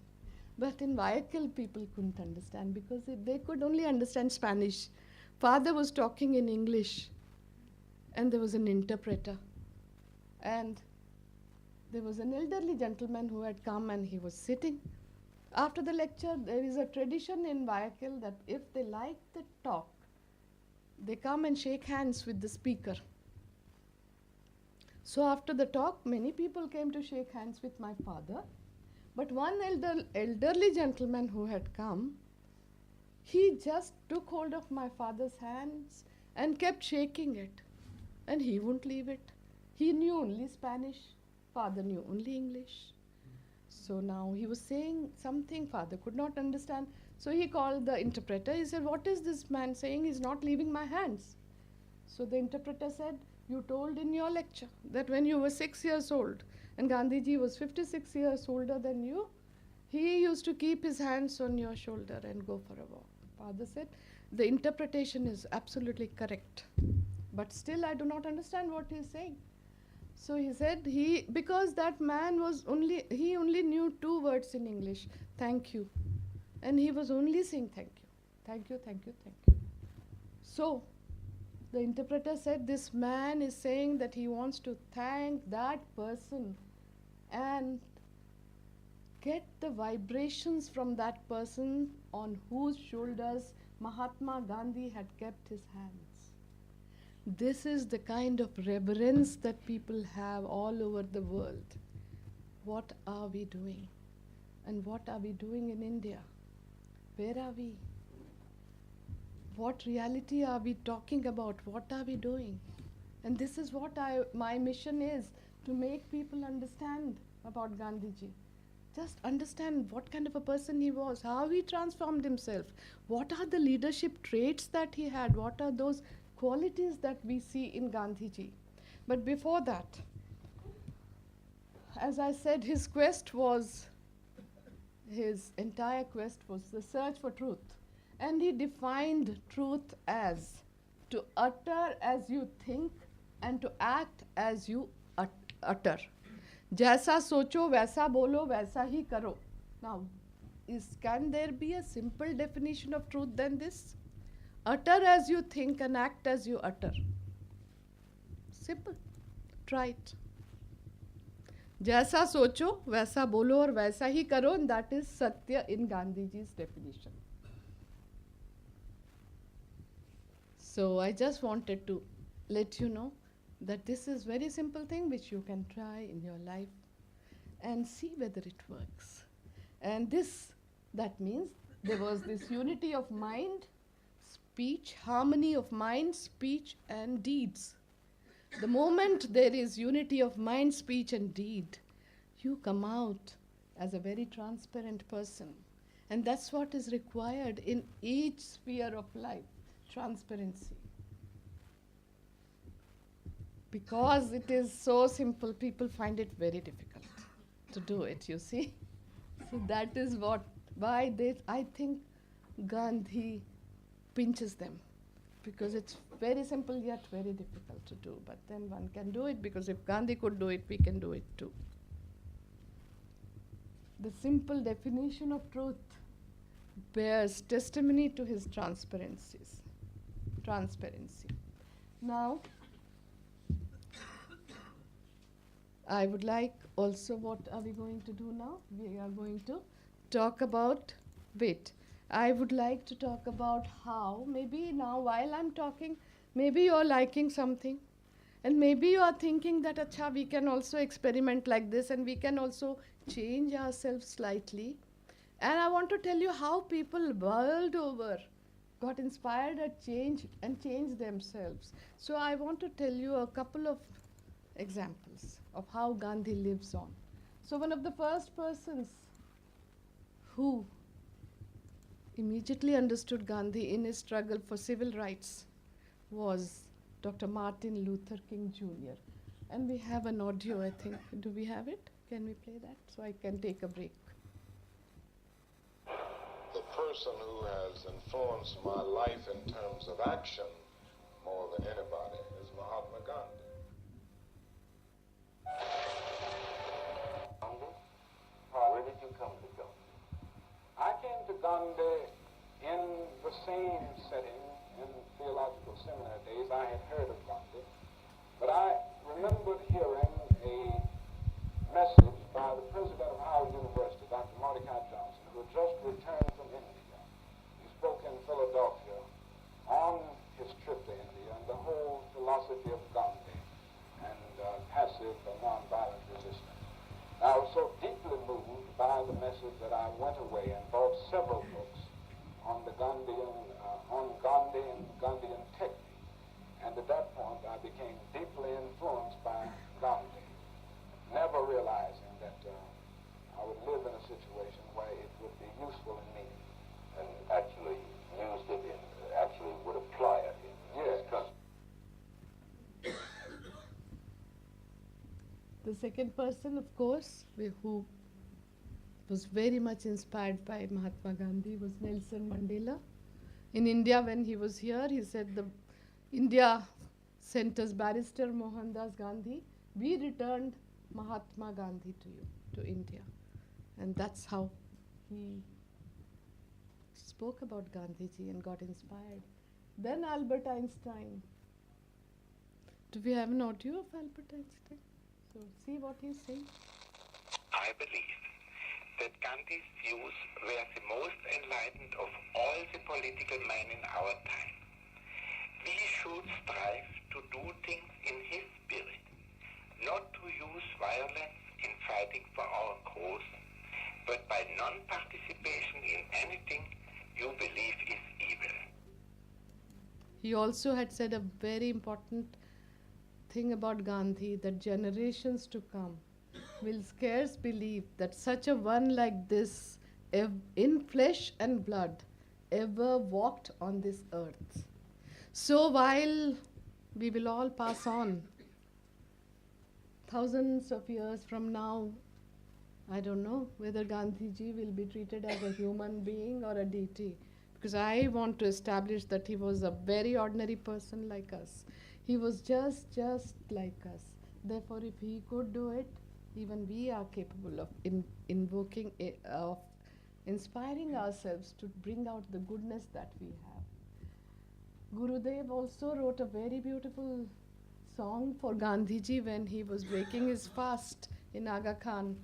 But in Guayaquil, people couldn't understand because they could only understand Spanish. Father was talking in English, and there was an interpreter. And there was an elderly gentleman who had come, and he was sitting. After the lecture, there is a tradition in Guayaquil that if they like the talk, they come and shake hands with the speaker. So after the talk, many people came to shake hands with my father. But one elderly gentleman who had come, he just took hold of my father's hands and kept shaking it. And he wouldn't leave it. He knew only Spanish. Father knew only English. So now he was saying something father could not understand. So he called the interpreter. He said, "What is this man saying? He's not leaving my hands." So the interpreter said, "You told in your lecture that when you were 6 years old and Gandhiji was 56 years older than you, he used to keep his hands on your shoulder and go for a walk." Father said, "The interpretation is absolutely correct, but still I do not understand what he is saying." So he said, because that man he only knew 2 words in English, "Thank you." And he was only saying thank you, thank you, thank you, thank you. So the interpreter said, "This man is saying that he wants to thank that person and get the vibrations from that person on whose shoulders Mahatma Gandhi had kept his hands." This is the kind of reverence that people have all over the world. What are we doing? And what are we doing in India? Where are we? What reality are we talking about? What are we doing? And this is what my mission is, to make people understand about Gandhiji. Just understand what kind of a person he was, how he transformed himself, what are the leadership traits that he had, what are those qualities that we see in Gandhiji. But before that, as I said, his entire quest was the search for truth. And he defined truth as to utter as you think and to act as you utter. Jaisa socho, vaisa bolo, vaisa hi karo. Now, can there be a simple definition of truth than this? Utter as you think and act as you utter. Simple. Try it. Jaisa socho, vaisa bolo or vaisa hi karo, and that is Satya in Gandhiji's definition. So I just wanted to let you know that this is very simple thing which you can try in your life and see whether it works. And that means there was this unity of mind, speech, harmony of mind, speech and deeds. The moment there is unity of mind, speech and deed, you come out as a very transparent person. And that's what is required in each sphere of life, transparency. Because it is so simple, people find it very difficult to do it, you see. So that is why I think Gandhi pinches them. Because it's very simple yet very difficult to do. But then one can do it, because if Gandhi could do it, we can do it too. The simple definition of truth bears testimony to his transparency. Now, I would like also, what are we going to do now? We are going to talk about, I would like to talk about how, maybe now while I'm talking, maybe you're liking something, and maybe you are thinking that, acha, we can also experiment like this, and we can also change ourselves slightly. And I want to tell you how people world over got inspired and changed themselves. So I want to tell you a couple of examples of how Gandhi lives on. So one of the first persons who immediately understood Gandhi in his struggle for civil rights was Dr. Martin Luther King Jr. And we have an audio, I think. Do we have it? Can we play that? So I can take a break. The first person who has influenced my life in terms of action more than anybody is Mahatma Gandhi. Where did you come to Gandhi? I came to Gandhi in the same setting in theological seminary days. I had heard of Gandhi, but I remembered hearing a message by the president of Howard University, Dr. Mordecai Johnson, who had just returned from India. He spoke in Philadelphia on his trip to India and the whole philosophy of Gandhi and passive nonviolent resistance. I was so deeply moved by the message that I went away and bought several books on the Gandhian, on Gandhi and Gandhian technique. And at that point, I became deeply influenced by Gandhi, never realizing that I would live in a situation where it would be useful in me. And actually used it in, actually would apply it in this country. The second person, of course, who was very much inspired by Mahatma Gandhi was Nelson Mandela. In India, when he was here, he said, the India sent us Barrister Mohandas Gandhi. We returned Mahatma Gandhi to you, to India. And that's how he spoke about Gandhiji and got inspired. Then Albert Einstein. Do we have an audio of Albert Einstein? So see what he's saying. I believe that Gandhi's views were the most enlightened of all the political men in our time. We should strive to do things in his spirit, not to use violence in fighting for our cause, but by non-participation in anything you believe is evil. He also had said a very important thing about Gandhi, that generations to come will scarce believe that such a one like this, in flesh and blood, ever walked on this earth. So while we will all pass on, thousands of years from now, I don't know whether Gandhiji will be treated as a human being or a deity, because I want to establish that he was a very ordinary person like us. He was just like us. Therefore, if he could do it, even we are capable of invoking, of inspiring ourselves to bring out the goodness that we have. Gurudev also wrote a very beautiful song for Gandhiji when he was breaking his fast in Aga Khan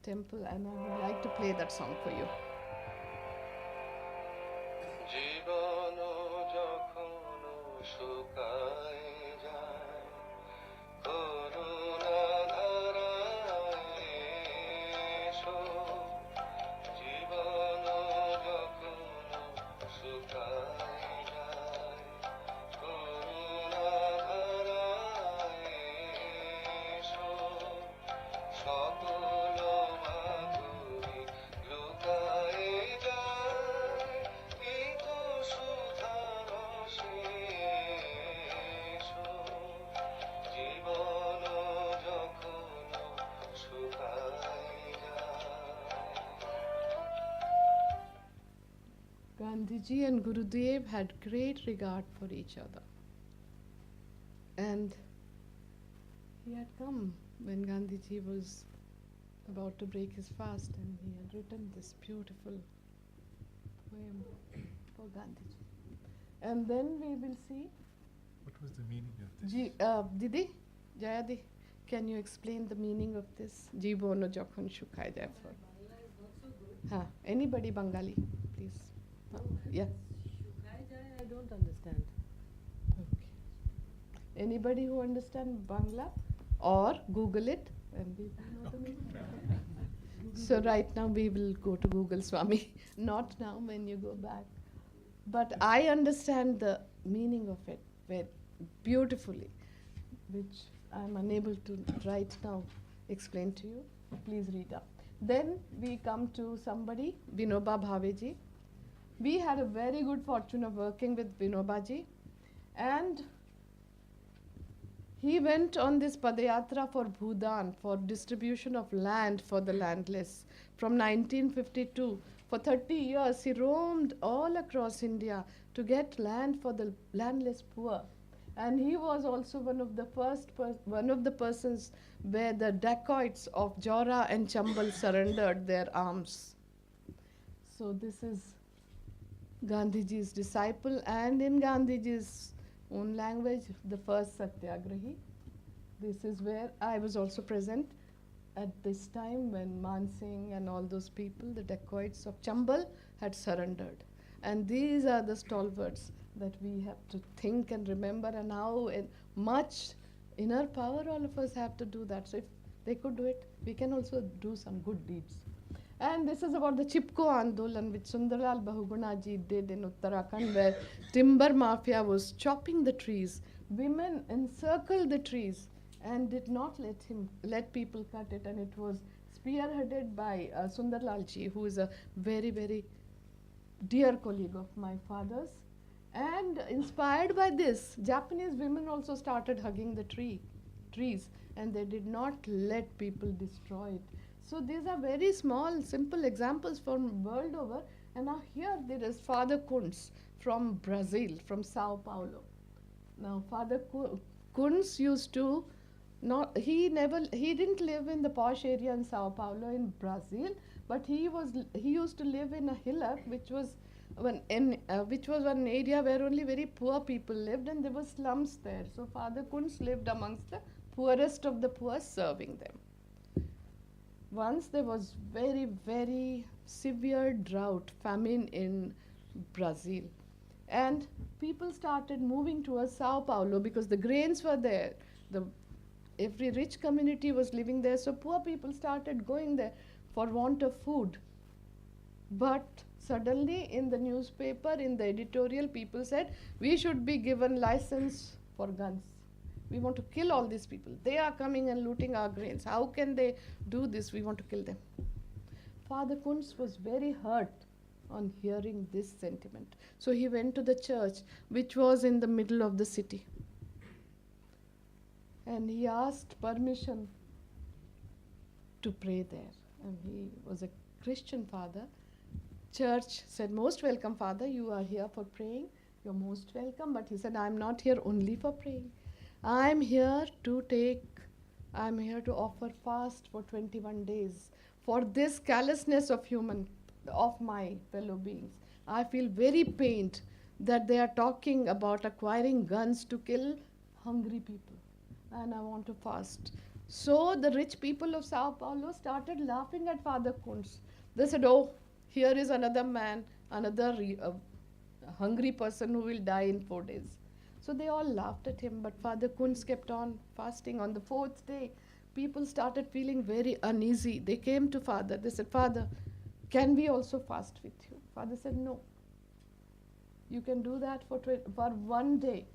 temple, and I would like to play that song for you. Gandhiji and Gurudev had great regard for each other. And he had come when Gandhiji was about to break his fast, and he had written this beautiful poem for Gandhiji. And then we will see. What was the meaning of this? Didi, Jayadi, can you explain the meaning of this? Jibono jokhon shukai jay for. Ha, anybody Bengali, please. Yeah. I don't understand. Okay. Anybody who understands Bangla, or Google it and we will know the meaning. So right now we will go to Google, Swami. Not now, when you go back. But I understand the meaning of it very beautifully, which I'm unable to right now explain to you. Please read up. Then we come to somebody, Vinoba Bhaveji. We had a very good fortune of working with Vinobaji, and he went on this Padayatra for Bhudan, for distribution of land for the landless from 1952 For 30 years, he roamed all across India to get land for the landless poor. And he was also one of the one of the persons where the dacoits of Jora and Chambal surrendered their arms. So this is Gandhiji's disciple, and in Gandhiji's own language, the first Satyagrahi. This is where I was also present at this time when Man Singh and all those people, the dacoits of Chambal, had surrendered. And these are the stalwarts that we have to think and remember, and how in much inner power all of us have to do that. So if they could do it, we can also do some good deeds. And this is about the Chipko Andolan, which Sundarlal Bahugunaji did in Uttarakhand, where timber mafia was chopping the trees. Women encircled the trees and did not let people cut it, and it was spearheaded by Sundarlal ji, who is a very, very dear colleague of my father's. And inspired by this, Japanese women also started hugging the trees, and they did not let people destroy it. So these are very small, simple examples from world over. And now here there is Father Kunz from Brazil, from Sao Paulo. Now Father Kunz used to he didn't live in the posh area in Sao Paulo in Brazil, but he used to live in a hillock which was one area where only very poor people lived, and there were slums there. So Father Kunz lived amongst the poorest of the poor, serving them. Once there was very, very severe drought, famine in Brazil, and people started moving towards Sao Paulo because the grains were there. Every rich community was living there, so poor people started going there for want of food. But suddenly in the newspaper, in the editorial, people said, we should be given license for guns. We want to kill all these people. They are coming and looting our grains. How can they do this? We want to kill them. Father Kunz was very hurt on hearing this sentiment. So he went to the church, which was in the middle of the city. And he asked permission to pray there. And he was a Christian father. Church said, most welcome, Father, you are here for praying. You're most welcome. But he said, I'm not here only for praying. I'm here to offer fast for 21 days for this callousness of my fellow beings. I feel very pained that they are talking about acquiring guns to kill hungry people. And I want to fast. So the rich people of Sao Paulo started laughing at Father Kunz. They said, oh, here is another man, another hungry person who will die in 4 days. So they all laughed at him, but Father Kunz kept on fasting. On the 4th day, people started feeling very uneasy. They came to Father. They said, Father, can we also fast with you? Father said, no. You can do that for 1 day.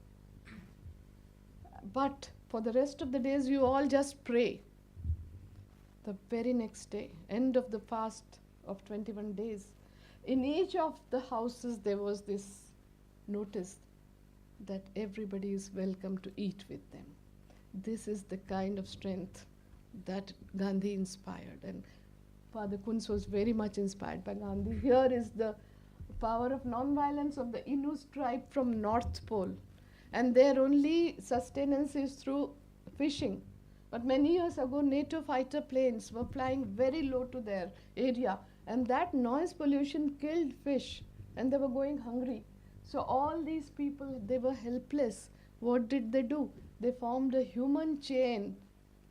But for the rest of the days, you all just pray. The very next day, end of the fast of 21 days, in each of the houses there was this notice that everybody is welcome to eat with them. This is the kind of strength that Gandhi inspired, and Father Kunz was very much inspired by Gandhi. Here is the power of non-violence of the Innu tribe from North Pole, and their only sustenance is through fishing. But many years ago, NATO fighter planes were flying very low to their area, and that noise pollution killed fish, and they were going hungry. So all these people, they were helpless. What did they do? They formed a human chain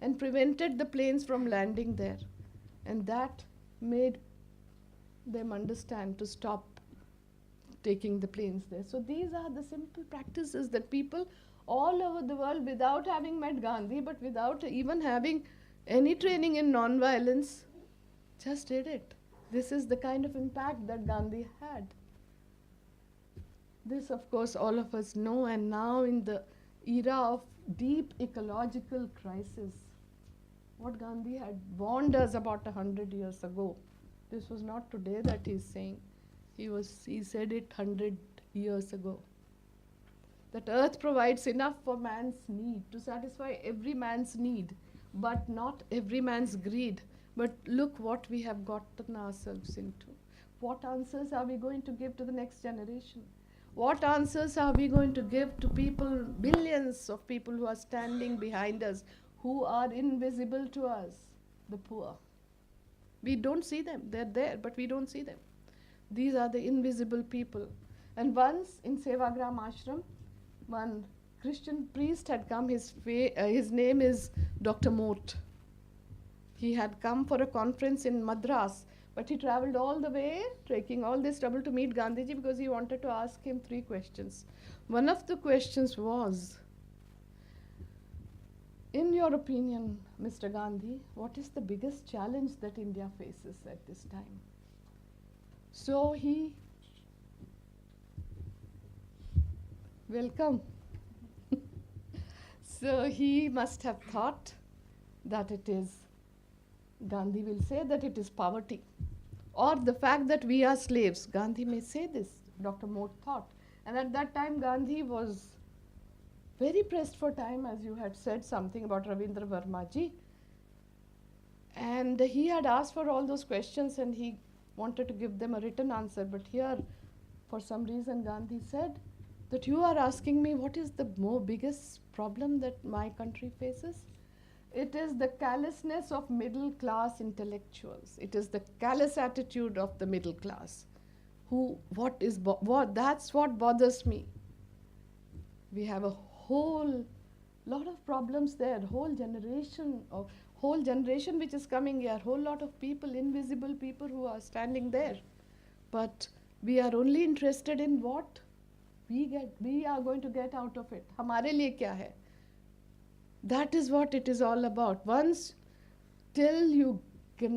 and prevented the planes from landing there. And that made them understand to stop taking the planes there. So these are the simple practices that people all over the world, without having met Gandhi, but without even having any training in non-violence, just did it. This is the kind of impact that Gandhi had. This, of course, all of us know, and now in the era of deep ecological crisis, what Gandhi had warned us about 100 years ago, this was not today that he's saying. He said it 100 years ago. That earth provides enough for man's need, to satisfy every man's need, but not every man's greed. But look what we have gotten ourselves into. what answers are we going to give to the next generation? What answers are we going to give to people, billions of people who are standing behind us, who are invisible to us, the poor? We don't see them. They're there, but we don't see them. These are the invisible people. And once in Sevagram Ashram, one Christian priest had come. His name is Dr. Mort. He had come for a conference in Madras, but he traveled all the way, taking all this trouble to meet Gandhiji because he wanted to ask him 3 questions. One of the questions was, in your opinion, Mr. Gandhi, what is the biggest challenge that India faces at this time? So he, welcome. So he must have thought that it is, Gandhi will say that it is poverty, or the fact that we are slaves. Gandhi may say this, Dr. Mort thought. And at that time, Gandhi was very pressed for time, as you had said something about Ravindra Verma ji. And he had asked for all those questions and he wanted to give them a written answer. But here, for some reason, Gandhi said that you are asking me what is the biggest problem that my country faces? It is the callousness of middle class intellectuals. It is the callous attitude of the middle class. That's what bothers me. We have a whole lot of problems there, whole generation which is coming here, whole lot of people, invisible people who are standing there. But we are only interested in what we are going to get out of it. हमारे लिए क्या है? That is what it is all about. Till you do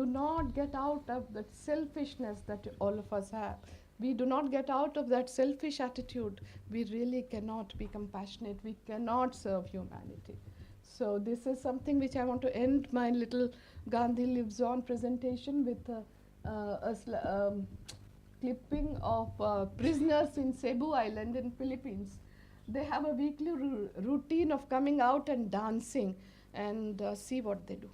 not get out of that selfishness that all of us have, we do not get out of that selfish attitude, we really cannot be compassionate, we cannot serve humanity. So this is something which I want to end my little Gandhi Lives On presentation with a clipping of prisoners in Cebu Island in Philippines. They have a weekly routine of coming out and dancing, and see what they do.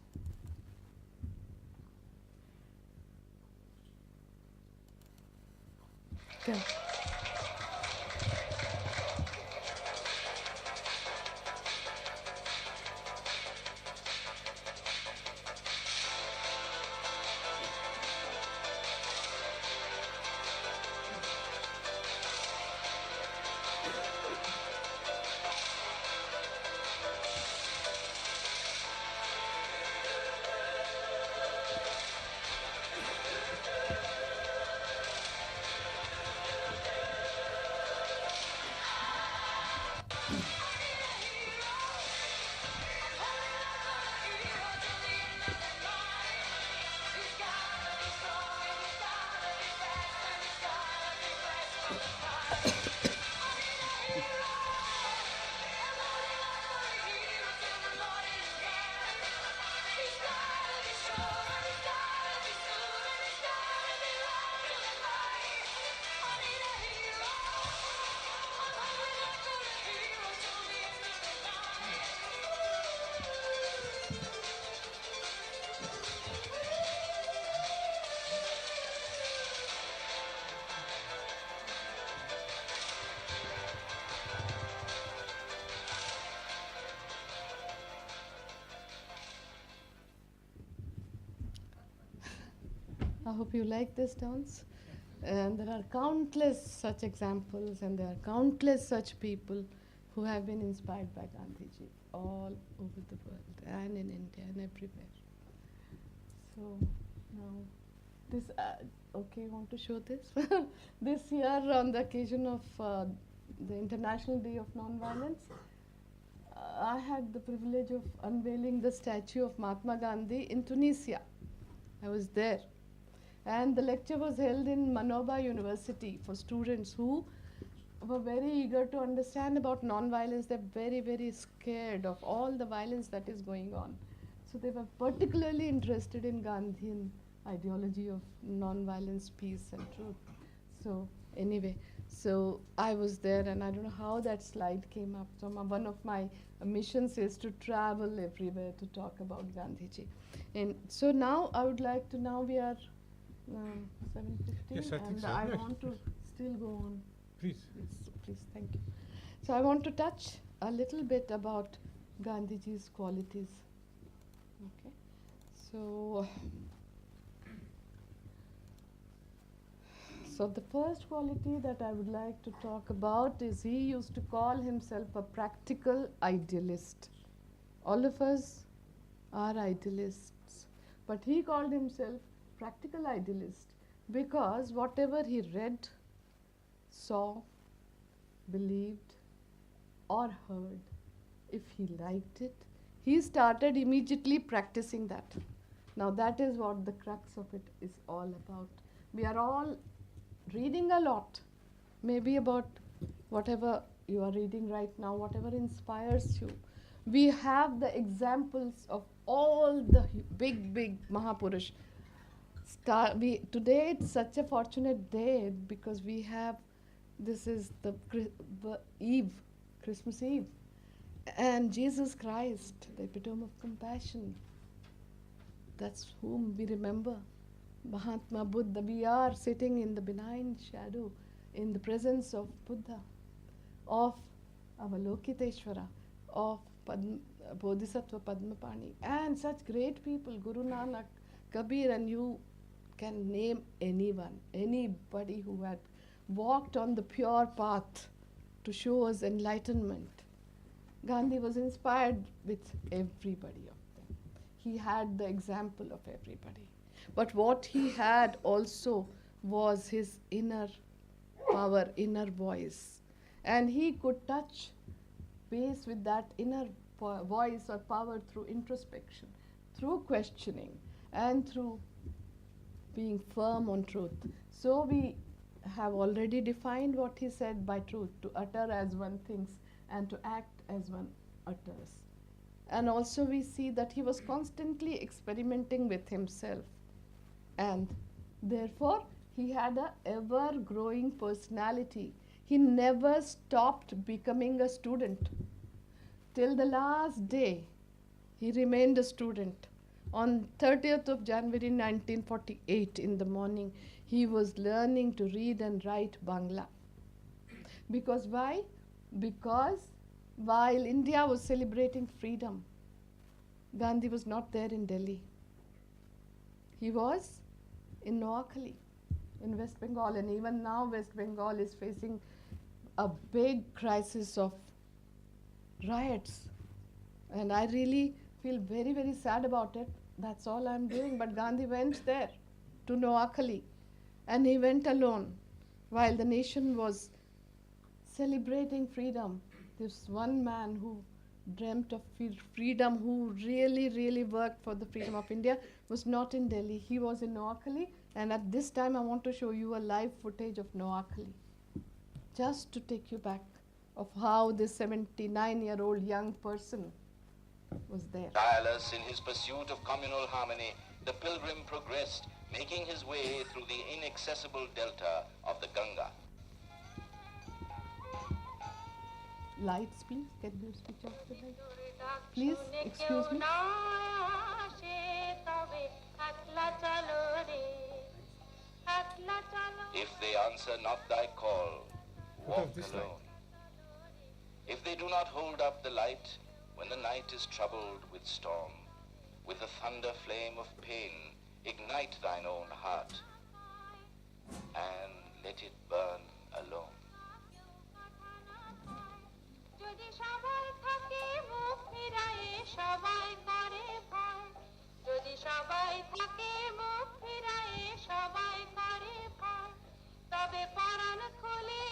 Okay. I hope you like this dance. And there are countless such examples, and there are countless such people who have been inspired by Gandhiji all over the world and in India and everywhere. So now this, okay, want to show this? This year on the occasion of the International Day of Nonviolence, I had the privilege of unveiling the statue of Mahatma Gandhi in Tunisia. I was there. And the lecture was held in Manoba University for students who were very eager to understand about non-violence. They're very, very scared of all the violence that is going on. So they were particularly interested in Gandhian ideology of non-violence, peace and truth. So anyway, so I was there, and I don't know how that slide came up. So one of my missions is to travel everywhere to talk about Gandhiji. And so now I would like to, now we are 7:15, Yes, I think and so. I Yes, want to still go on. Please. Yes, please, thank you. So I want to touch a little bit about Gandhiji's qualities. Okay, so the first quality that I would like to talk about is he used to call himself a practical idealist. All of us are idealists, but he called himself practical idealist because whatever he read, saw, believed, or heard, if he liked it, he started immediately practicing that. Now that is what the crux of it is all about. We are all reading a lot, maybe about whatever you are reading right now, whatever inspires you. We have the examples of all the big Mahapurush. Today it's such a fortunate day because we have, this is the Eve, Christmas Eve, and Jesus Christ, the epitome of compassion. That's whom we remember. Mahatma Buddha. We are sitting in the benign shadow in the presence of Buddha, of Avalokiteshvara, of Bodhisattva Padmapani, and such great people, Guru Nanak, Kabir, and you can name anyone, anybody who had walked on the pure path to show us enlightenment. Gandhi was inspired with everybody of them. He had the example of everybody. But what he had also was his inner power, inner voice. And he could touch base with that inner voice or power through introspection, through questioning, and through being firm on truth. So we have already defined what he said by truth, to utter as one thinks and to act as one utters. And also we see that he was constantly experimenting with himself. And therefore, he had an ever-growing personality. He never stopped becoming a student. Till the last day, he remained a student. On 30th of January 1948 in the morning, he was learning to read and write Bangla. Because why? Because while India was celebrating freedom, Gandhi was not there in Delhi. He was in Noakhali, in West Bengal, and even now West Bengal is facing a big crisis of riots. And I really feel very, very sad about it. That's all I'm doing. But Gandhi went there to Noakhali, and he went alone while the nation was celebrating freedom. This one man who dreamt of freedom, who really, really worked for the freedom of India, was not in Delhi. He was in Noakhali, and at this time I want to show you a live footage of Noakhali, just to take you back of how this 79-year-old young person was there. Tireless in his pursuit of communal harmony, the pilgrim progressed, making his way through the inaccessible delta of the Ganga. Lights, please. Can you switch off the light? Please, excuse me. If they answer not thy call, walk alone. If they do not hold up the light when the night is troubled with storm, with the thunder flame of pain, ignite thine own heart and let it burn alone. যদি সবাই থাকে মুখ ফিরায়ে সবাই করে ভয় যদি সবাই থাকে মুখ ফিরায়ে সবাই করে ভয় তবে পরাণ খুলে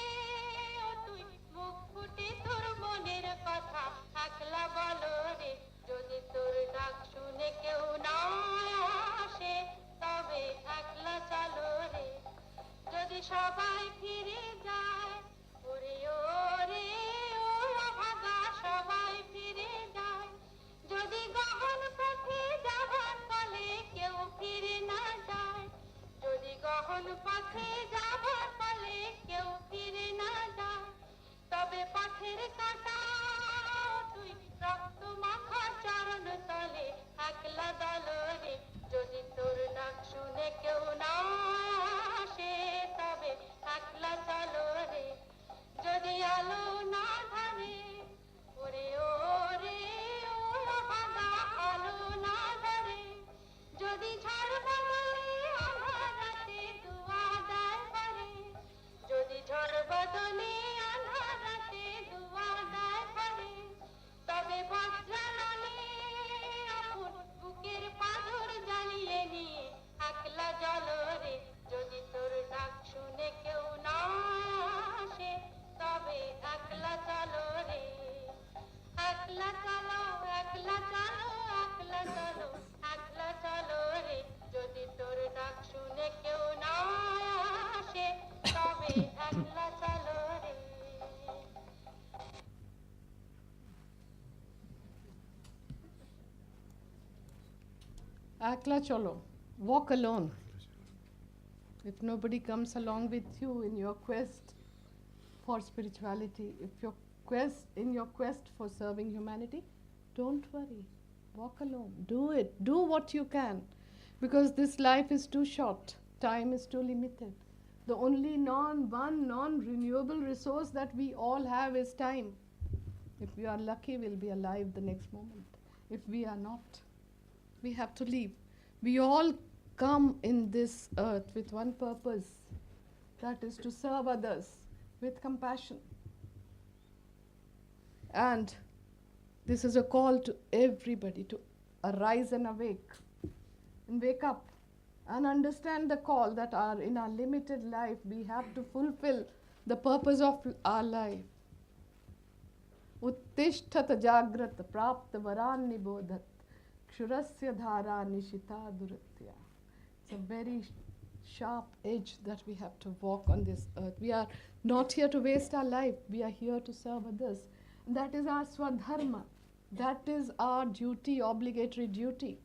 ও তুই মুখ ফুটে তোর মনের কথা একলা বলো রে যদি তোর ডাক শুনে কেউ না আসে তবে একলা চলো রে যদি সবাই ফিরে যায় ওরে ওরে সবাই ফিরে যায় যদি গহন পথে যাবার ফলে কেউ ফিরে না যায় যদি গহন পথে যাবার ফলে কেউ ফিরে না যায় তবে পথের কাঁটা তুই রক্ত মাখা চরণ তলে একলা দল রে যদি তোর ডাক শুনে কেউ না Akla cholo, walk alone. If nobody comes along with you in your quest for spirituality, if in your quest for serving humanity, don't worry. Walk alone. Do it. Do what you can. Because this life is too short. Time is too limited. The only non-renewable resource that we all have is time. If we are lucky, we'll be alive the next moment. If we are not, we have to leave. We all come in this earth with one purpose, that is to serve others with compassion. And this is a call to everybody to arise and awake and wake up and understand the call that in our limited life we have to fulfill the purpose of our life. Uttishthata jagrata prapta varan nibodhat kshurasya dhara nishita duritya. It's a very sharp edge that we have to walk on this earth. We are not here to waste our life. We are here to serve others. That is our swadharma. That is our duty, obligatory duty.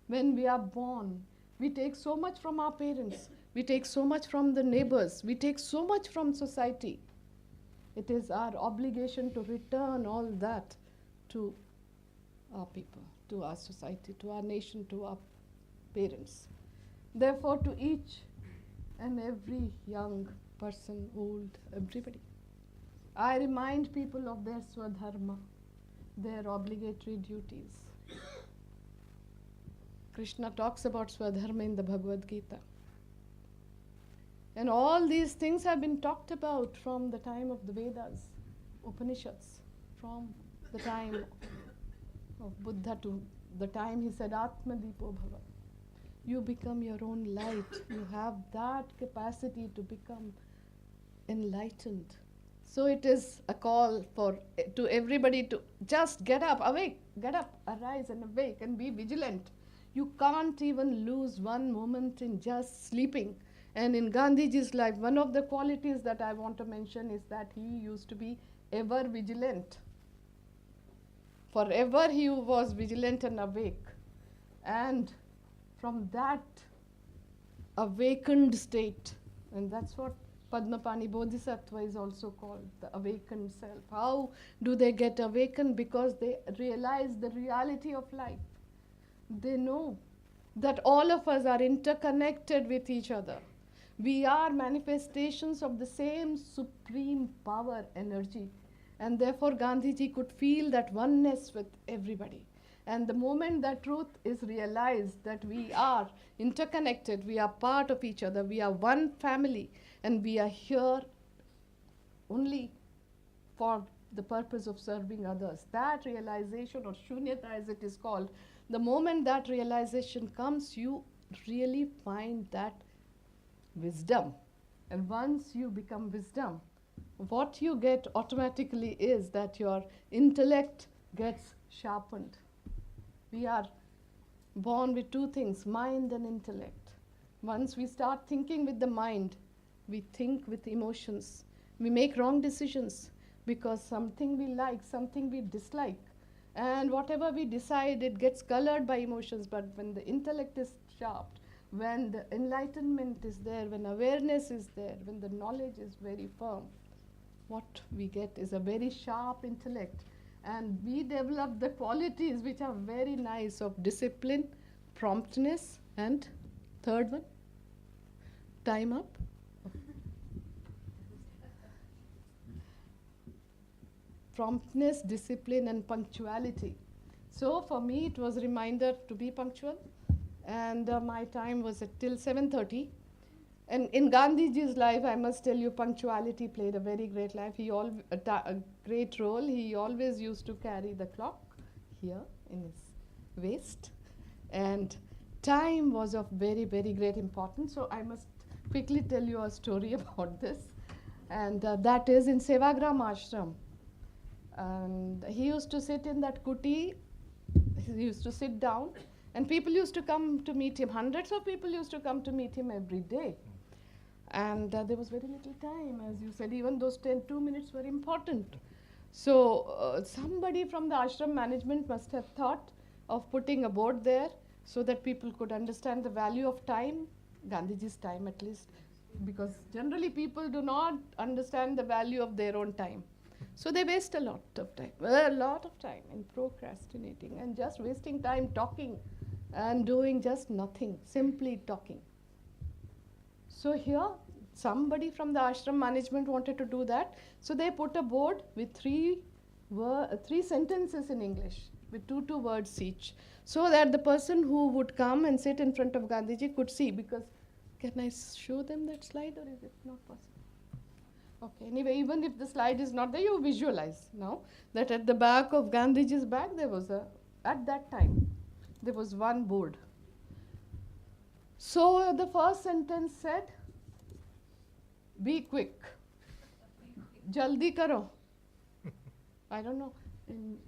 When we are born, we take so much from our parents. We take so much from the neighbors. We take so much from society. It is our obligation to return all that to our people, to our society, to our nation, to our parents. Therefore, to each and every young person, old, everybody, I remind people of their swadharma, their obligatory duties. Krishna talks about swadharma in the Bhagavad Gita. And all these things have been talked about from the time of the Vedas, Upanishads, from the time of Buddha to the time he said, Atmadipo Bhava. You become your own light. You have that capacity to become enlightened. So it is a call to everybody to just get up, awake, get up, arise and awake and be vigilant. You can't even lose one moment in just sleeping. And in Gandhiji's life, one of the qualities that I want to mention is that he used to be ever vigilant. Forever he was vigilant and awake. And from that awakened state, and that's what Padmapani Bodhisattva is also called, the awakened self. How do they get awakened? Because they realize the reality of life. They know that all of us are interconnected with each other. We are manifestations of the same supreme power energy. And therefore Gandhiji could feel that oneness with everybody. And the moment that truth is realized, that we are interconnected, we are part of each other, we are one family, and we are here only for the purpose of serving others. That realization, or shunyata as it is called, the moment that realization comes, you really find that wisdom. And once you become wisdom, what you get automatically is that your intellect gets sharpened. We are born with two things, mind and intellect. Once we start thinking with the mind, we think with emotions. We make wrong decisions because something we like, something we dislike. And whatever we decide, it gets colored by emotions. But when the intellect is sharp, when the enlightenment is there, when awareness is there, when the knowledge is very firm, what we get is a very sharp intellect. And we develop the qualities which are very nice of discipline, promptness, and third one, time up. Promptness, discipline, and punctuality. So for me, it was a reminder to be punctual. And my time was till 7:30. And in Gandhiji's life, I must tell you, punctuality played a very great life. A great role. He always used to carry the clock here in his waist. And time was of very, very great importance. So I must quickly tell you a story about this. And that is in Sevagram Ashram. And he used to sit in that kuti. He used to sit down. And people used to come to meet him. Hundreds of people used to come to meet him every day. And there was very little time, as you said. Even those 2 minutes were important. So somebody from the ashram management must have thought of putting a board there so that people could understand the value of time, Gandhiji's time at least, because generally people do not understand the value of their own time. So they waste a lot of time in procrastinating and just wasting time talking and doing just nothing, simply talking. So here, somebody from the ashram management wanted to do that. So they put a board with three sentences in English, with two words each, so that the person who would come and sit in front of Gandhiji could see. Because, can I show them that slide, or is it not possible? Okay, anyway, even if the slide is not there, you visualize now that at the back of Gandhiji's back, at that time, there was one board. So the first sentence said, be quick. Jaldi karo. I don't know in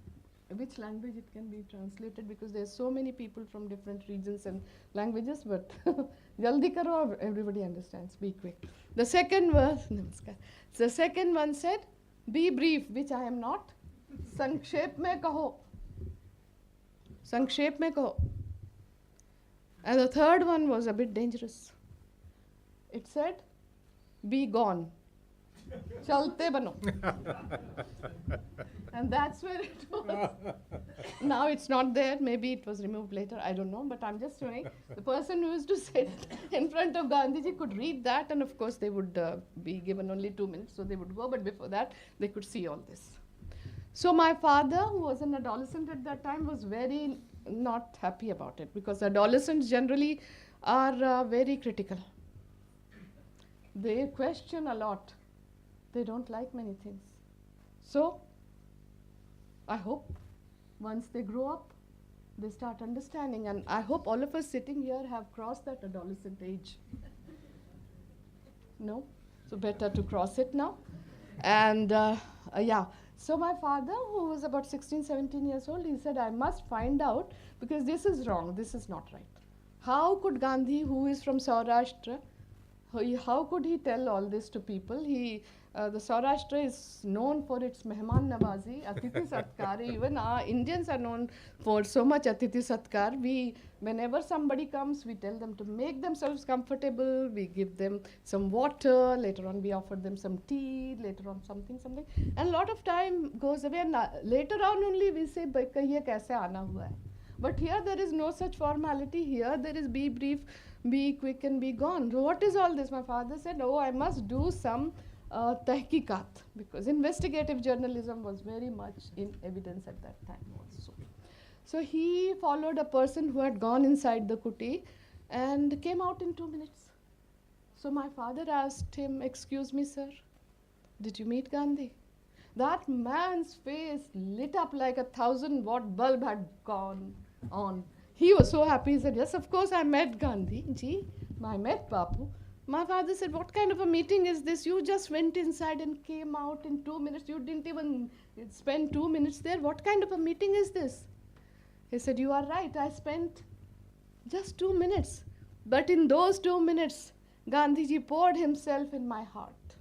which language it can be translated, because there's so many people from different regions and languages, but jaldi karo, everybody understands, be quick. The second one said, be brief, which I am not. Sankshep mein kaho. Sankshep mein kaho. And the third one was a bit dangerous. It said, be gone. Chalte bano. And that's where it was. Now it's not there. Maybe it was removed later. I don't know. But I'm just showing. The person who used to sit in front of Gandhiji could read that. And of course, they would be given only 2 minutes. So they would go. But before that, they could see all this. So my father, who was an adolescent at that time, was very not happy about it. Because adolescents generally are very critical. They question a lot. They don't like many things. So I hope once they grow up, they start understanding. And I hope all of us sitting here have crossed that adolescent age. No? So better to cross it now. And yeah. So my father, who was about 16, 17 years old, he said, I must find out, because this is wrong, this is not right. How could Gandhi, who is from Saurashtra, how could he tell all this to people? The Saurashtra is known for its Mehman Nawazi, Atithi Satkar. Even our Indians are known for so much Atithi Satkar. Whenever somebody comes, we tell them to make themselves comfortable. We give them some water. Later on, we offer them some tea. Later on, something. And a lot of time goes away. And later on only we say, "Kahiye kaise aana hua hai." But here there is no such formality. Here there is be brief, be quick, and be gone. So what is all this? My father said, oh, I must do some tahqiqat, because investigative journalism was very much in evidence at that time also. So he followed a person who had gone inside the kuti and came out in 2 minutes. So my father asked him, excuse me, sir, did you meet Gandhi? That man's face lit up like a 1,000-watt bulb had gone on. He was so happy. He said, yes, of course, I met Gandhi. Ji, I met Bapu. My father said, what kind of a meeting is this? You just went inside and came out in 2 minutes. You didn't even spend 2 minutes there. What kind of a meeting is this? He said, you are right. I spent just 2 minutes. But in those 2 minutes, Gandhiji poured himself in my heart.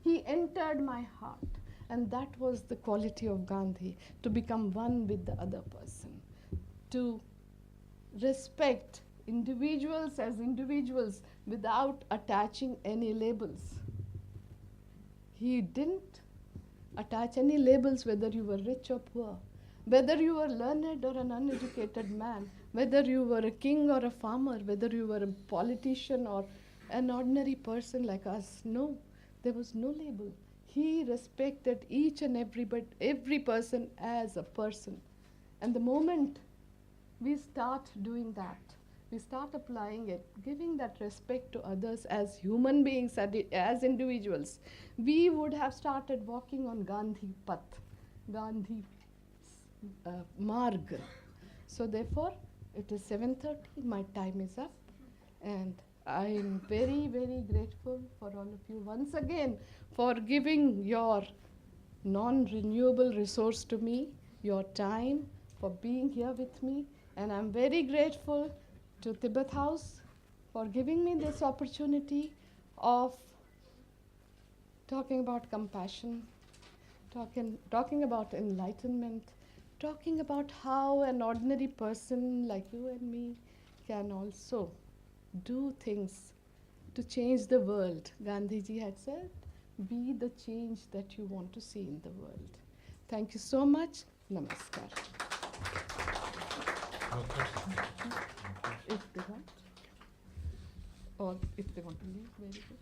He entered my heart. And that was the quality of Gandhi, to become one with the other person, to respect individuals as individuals without attaching any labels. He didn't attach any labels, whether you were rich or poor, whether you were learned or an uneducated man, whether you were a king or a farmer, whether you were a politician or an ordinary person like us. No, there was no label. He respected each and every person as a person. And the moment we start doing that, we start applying it, giving that respect to others as human beings, as individuals, we would have started walking on Gandhi Path, Gandhi Marg. So therefore, it is 7:30, my time is up, and I am very, very grateful for all of you once again for giving your non-renewable resource to me, your time, for being here with me. And I'm very grateful to Tibet House for giving me this opportunity of talking about compassion, talking about enlightenment, talking about how an ordinary person like you and me can also do things to change the world. Gandhiji had said, be the change that you want to see in the world. Thank you so much. Namaskar. No questions? If they want. Or if they want to leave, very good.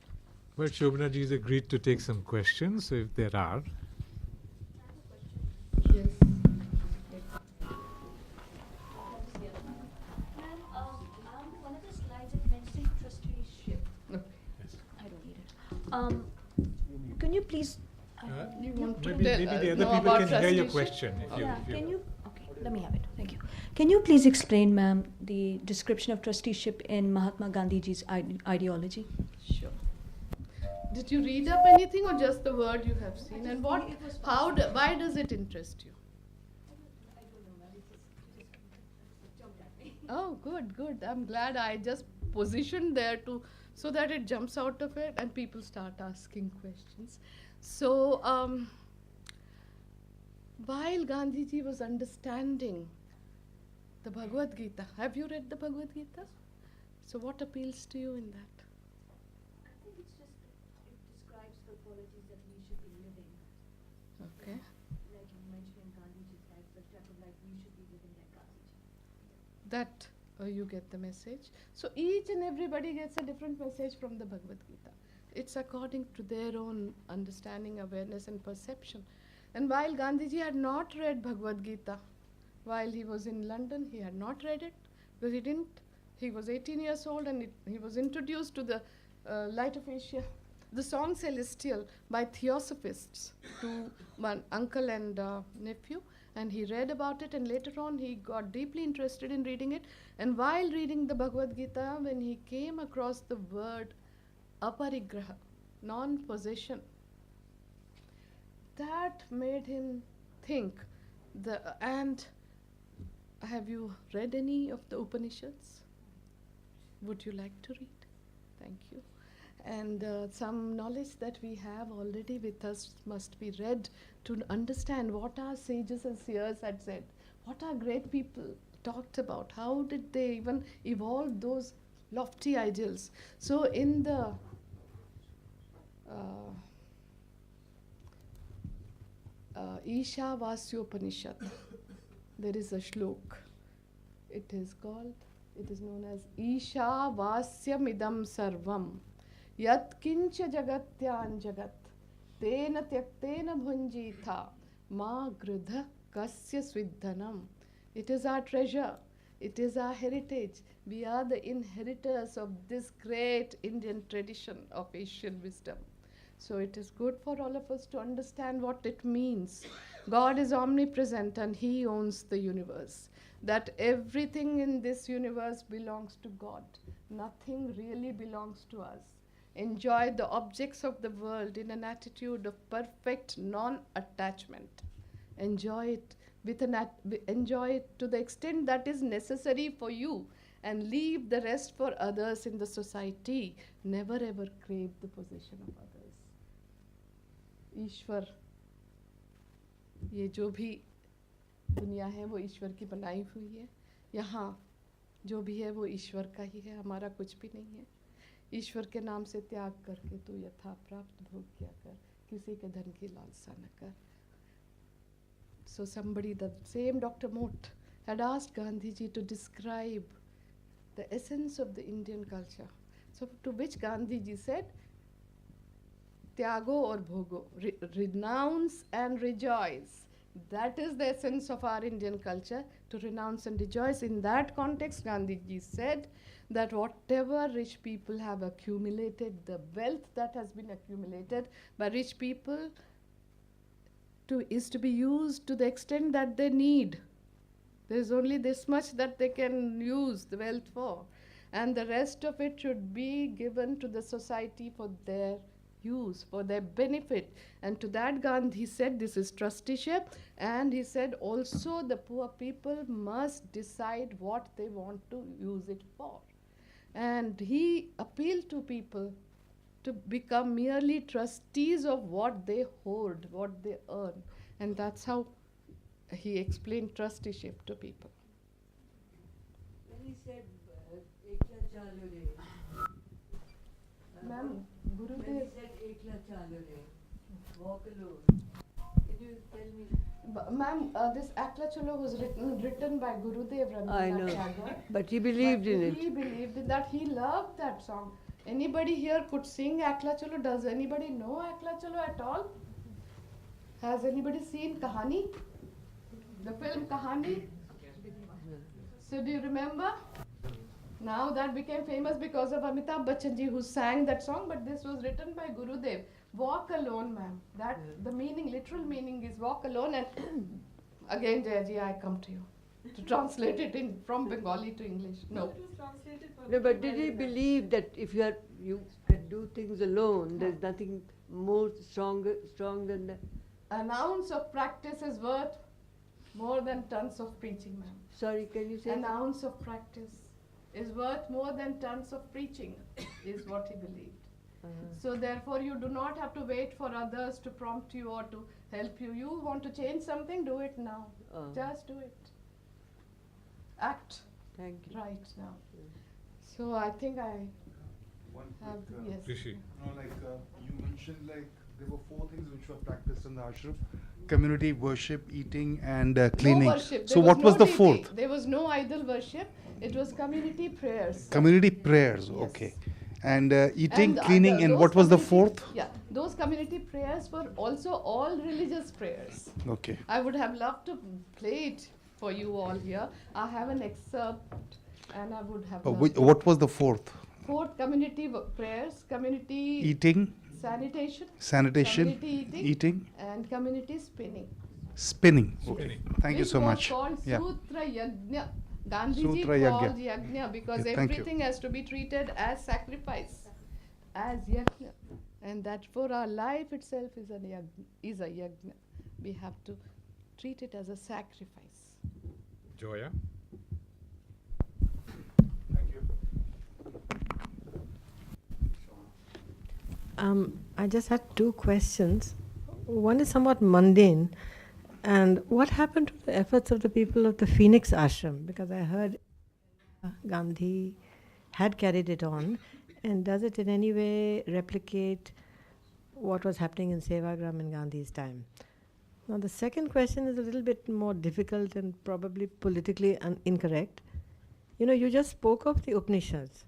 Well, Shobhana ji has agreed to take some questions, so if there are. Yes. Ma'am, one of the slides it mentioned trusteeship. Okay. I don't need it. Can you please? You want to Maybe the other know people about can hear your trusteeship? question. If Yeah, you can you? Okay, let me have it. Thank you. Can you please explain, ma'am, the description of trusteeship in Mahatma Gandhiji's ideology? Sure. Did you read up anything or just the word you have seen? And what, why does it interest you? Oh, good, good. I'm glad I just positioned there so that it jumps out of it and people start asking questions. So, while Gandhiji was understanding the Bhagavad Gita, have you read the Bhagavad Gita? So, what appeals to you in that? I think it's just, it describes the qualities that we should be living. Okay. Like you mentioned in Gandhiji's life, the type of life we should be living like Gandhiji. That you get the message. So each and everybody gets a different message from the Bhagavad Gita. It's according to their own understanding, awareness and perception. And while Gandhiji had not read Bhagavad Gita, while he was in London, he had not read it because he didn't. He was 18 years old and he was introduced to the Light of Asia, the song Celestial by Theosophists to one uncle and nephew. And he read about it, and later on he got deeply interested in reading it. And while reading the Bhagavad Gita, when he came across the word aparigraha, non-possession, that made him think. And have you read any of the Upanishads? Would you like to read? Thank you. And some knowledge that we have already with us must be read to understand what our sages and seers had said, what our great people talked about, how did they even evolve those lofty ideals. So in the Ishavasyopanishad, there is a shlok. It is known as Ishavasyamidam sarvam. Yat kincha jagatyan jagat tena tyaktena bhunjitha ma grudha kasya svidhanam. It is our treasure. It is our heritage. We are the inheritors of this great Indian tradition of Asian wisdom. So it is good for all of us to understand what it means. God is omnipresent and He owns the universe. That everything in this universe belongs to God. Nothing really belongs to us. Enjoy the objects of the world in an attitude of perfect non-attachment. Enjoy it enjoy it to the extent that is necessary for you, and leave the rest for others in the society. Never ever crave the possession of others. ईश्वर, ये जो भी दुनिया है वो ईश्वर की बनाई हुई है. यहाँ जो भी है वो ईश्वर का ही है, हमारा कुछ भी नहीं है. ईश्वर के नाम से त्याग करके तू यथा प्राप्त भोग किया कर, किसी के धन की लालसा न कर. So somebody, the same Dr. Mote, had asked Gandhiji to describe the essence of the Indian culture. So to which Gandhiji said, Tyago or Bhogo, renounce and rejoice. That is the essence of our Indian culture, to renounce and rejoice. In that context, Gandhiji said that whatever rich people have accumulated, the wealth that has been accumulated by rich people is to be used to the extent that they need. There is only this much that they can use the wealth for. And the rest of it should be given to the society for their use, for their benefit. And to that Gandhi said this is trusteeship, and he said also the poor people must decide what they want to use it for. And he appealed to people to become merely trustees of what they hoard, what they earn. And that's how he explained trusteeship to people. When he said Ma'am, Gurudev. When he said Ekla Chalo Re, walk alone. Can you tell me? Ma'am, this Akla Chalo was written by Gurudev I know, Rabindranath Tagore. but he believed in it. He believed in that. He loved that song. Anybody here could sing Akla Chalo? Does anybody know Akla Chalo at all? Has anybody seen Kahani? The film Kahani? So do you remember? Now that became famous because of Amitabh Bachchan ji, who sang that song, but this was written by Gurudev. Walk alone, ma'am. That the meaning, literal meaning is walk alone. And again, Jayaji, I come to you to translate it in from Bengali to English. No. No, but did he believe that if you can do things alone, there's nothing more strong than that? An ounce of practice is worth more than tons of preaching, ma'am. Sorry, can you say? An ounce of practice is worth more than tons of preaching, is what he believed. So therefore, you do not have to wait for others to prompt you or to help you. You want to change something, do it now. Just do it. Act. Thank you. Right now. So I think I One have, quick, yes. Rishi. You mentioned there were 4 things which were practiced in the ashram: community worship, eating, and cleaning. No worship. So There what no was the deity. 4th? There was no idol worship. It was community prayers. Community prayers. Okay. And eating, And cleaning, and those what was the community- 4th? Yeah, those community prayers were also all religious prayers. Okay. I would have loved to play it for you all here. I have an excerpt, and I would have. loved to- What was the 4th? 4th, community prayers, community Eating, sanitation, sanitation, community eating, and community spinning. spinning. Okay. Thank you Which so was much. called Yeah. Sutra Yajna. Gandhiji Sutra Yajna. called Yajna because Yeah, thank you. everything has to be treated as sacrifice, as Yajna. And that for our life itself is a Yajna. We have to treat it as a sacrifice. Joya. I just had 2 questions. One is somewhat mundane. And what happened to the efforts of the people of the Phoenix Ashram? Because I heard Gandhi had carried it on. And does it in any way replicate what was happening in Sevagram in Gandhi's time? Now, the second question is a little bit more difficult and probably politically incorrect. You just spoke of the Upanishads,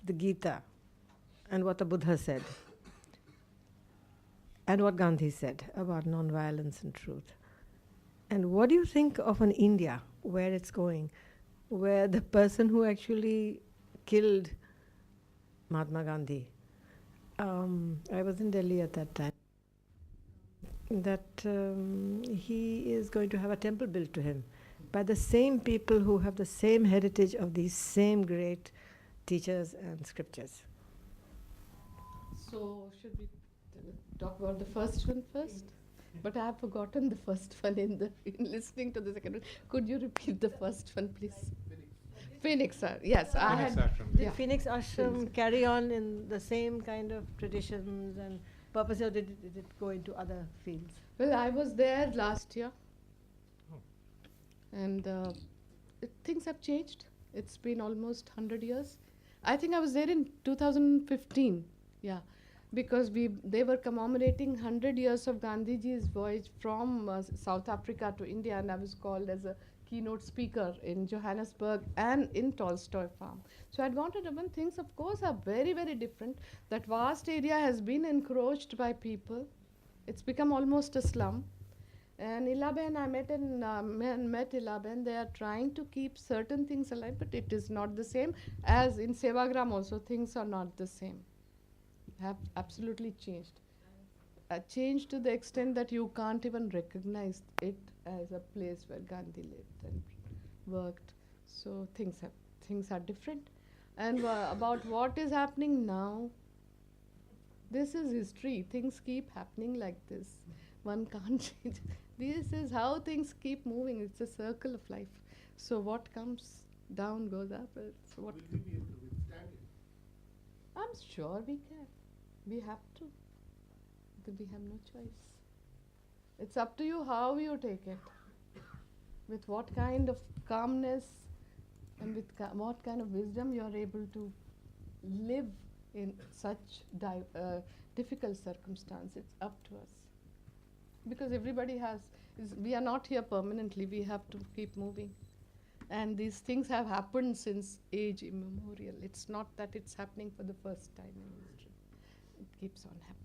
the Gita, and what the Buddha said, and what Gandhi said about non-violence and truth. And what do you think of an India, where it's going, where the person who actually killed Mahatma Gandhi, I was in Delhi at that time, that he is going to have a temple built to him by the same people who have the same heritage of these same great teachers and scriptures. So should we talk about the first one first? But I have forgotten the first one in listening to the second one. Could you repeat the first one, please? Phoenix, yes. I Phoenix had. Ashram. Did Phoenix Ashram carry on in the same kind of traditions and purpose, or did it go into other fields? Well, I was there last year. And things have changed. It's been almost 100 years. I think I was there in 2015. Yeah. Because they were commemorating 100 years of Gandhiji's voyage from South Africa to India, and I was called as a keynote speaker in Johannesburg and in Tolstoy Farm. So I'd wanted to, when things, of course, are very, very different. That vast area has been encroached by people. It's become almost a slum. And Ilaben, I met Ilaben. They are trying to keep certain things alive, but it is not the same. As in Sevagram also, things are not the same. Have absolutely changed. Changed to the extent that you can't even recognize it as a place where Gandhi lived and worked. So things are different. And about what is happening now, this is history. Things keep happening like this. One can't change. This is how things keep moving. It's a circle of life. So what comes down goes up. So what? Will we be able to withstand it? I'm sure we can. We have to. We have no choice. It's up to you how you take it. With what kind of calmness and with what kind of wisdom you are able to live in such difficult circumstance. It's up to us. Because everybody we are not here permanently, we have to keep moving. And these things have happened since age immemorial. It's not that it's happening for the first time in history. It keeps on happening.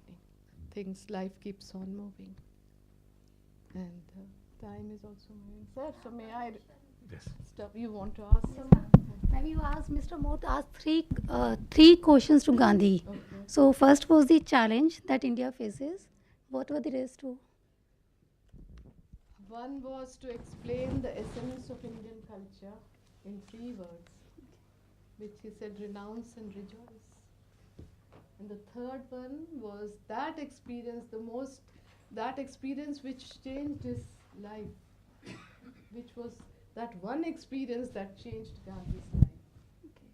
Life keeps on moving. And time is also moving. Sir, so may I stop? You want to ask something? Maybe you ask Mr. Moth asked three questions to Gandhi. Okay. So first was the challenge that India faces. What were the rest two? One was to explain the essence of Indian culture in 3 words, which he said, renounce and rejoice. And the third one was that experience, that experience which changed his life, which was that one experience that changed Gandhi's life. Okay.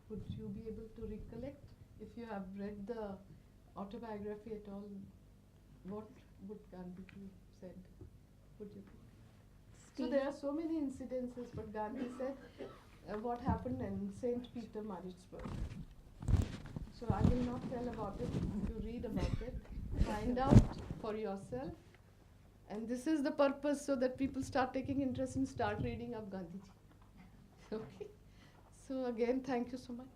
Would you be able to recollect, if you have read the autobiography at all, what would Gandhi said? Would you think? So there are so many incidences, but Gandhi said what happened in St. Peter, Maritzburg. So I will not tell about it. You read about it, find out for yourself. And this is the purpose, so that people start taking interest and start reading of Gandhiji. Okay. So again, thank you so much.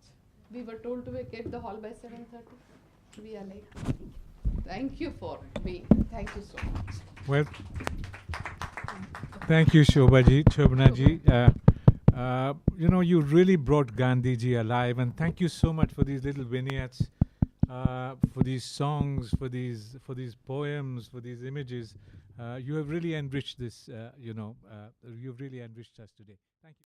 We were told to vacate the hall by 7:30. We are late. Thank you for being. Thank you so much. Well, thank you, Shobhanaji. You really brought Gandhiji alive, and thank you so much for these little vignettes, for these songs, for these poems, for these images. You have really enriched this. You've really enriched us today. Thank you.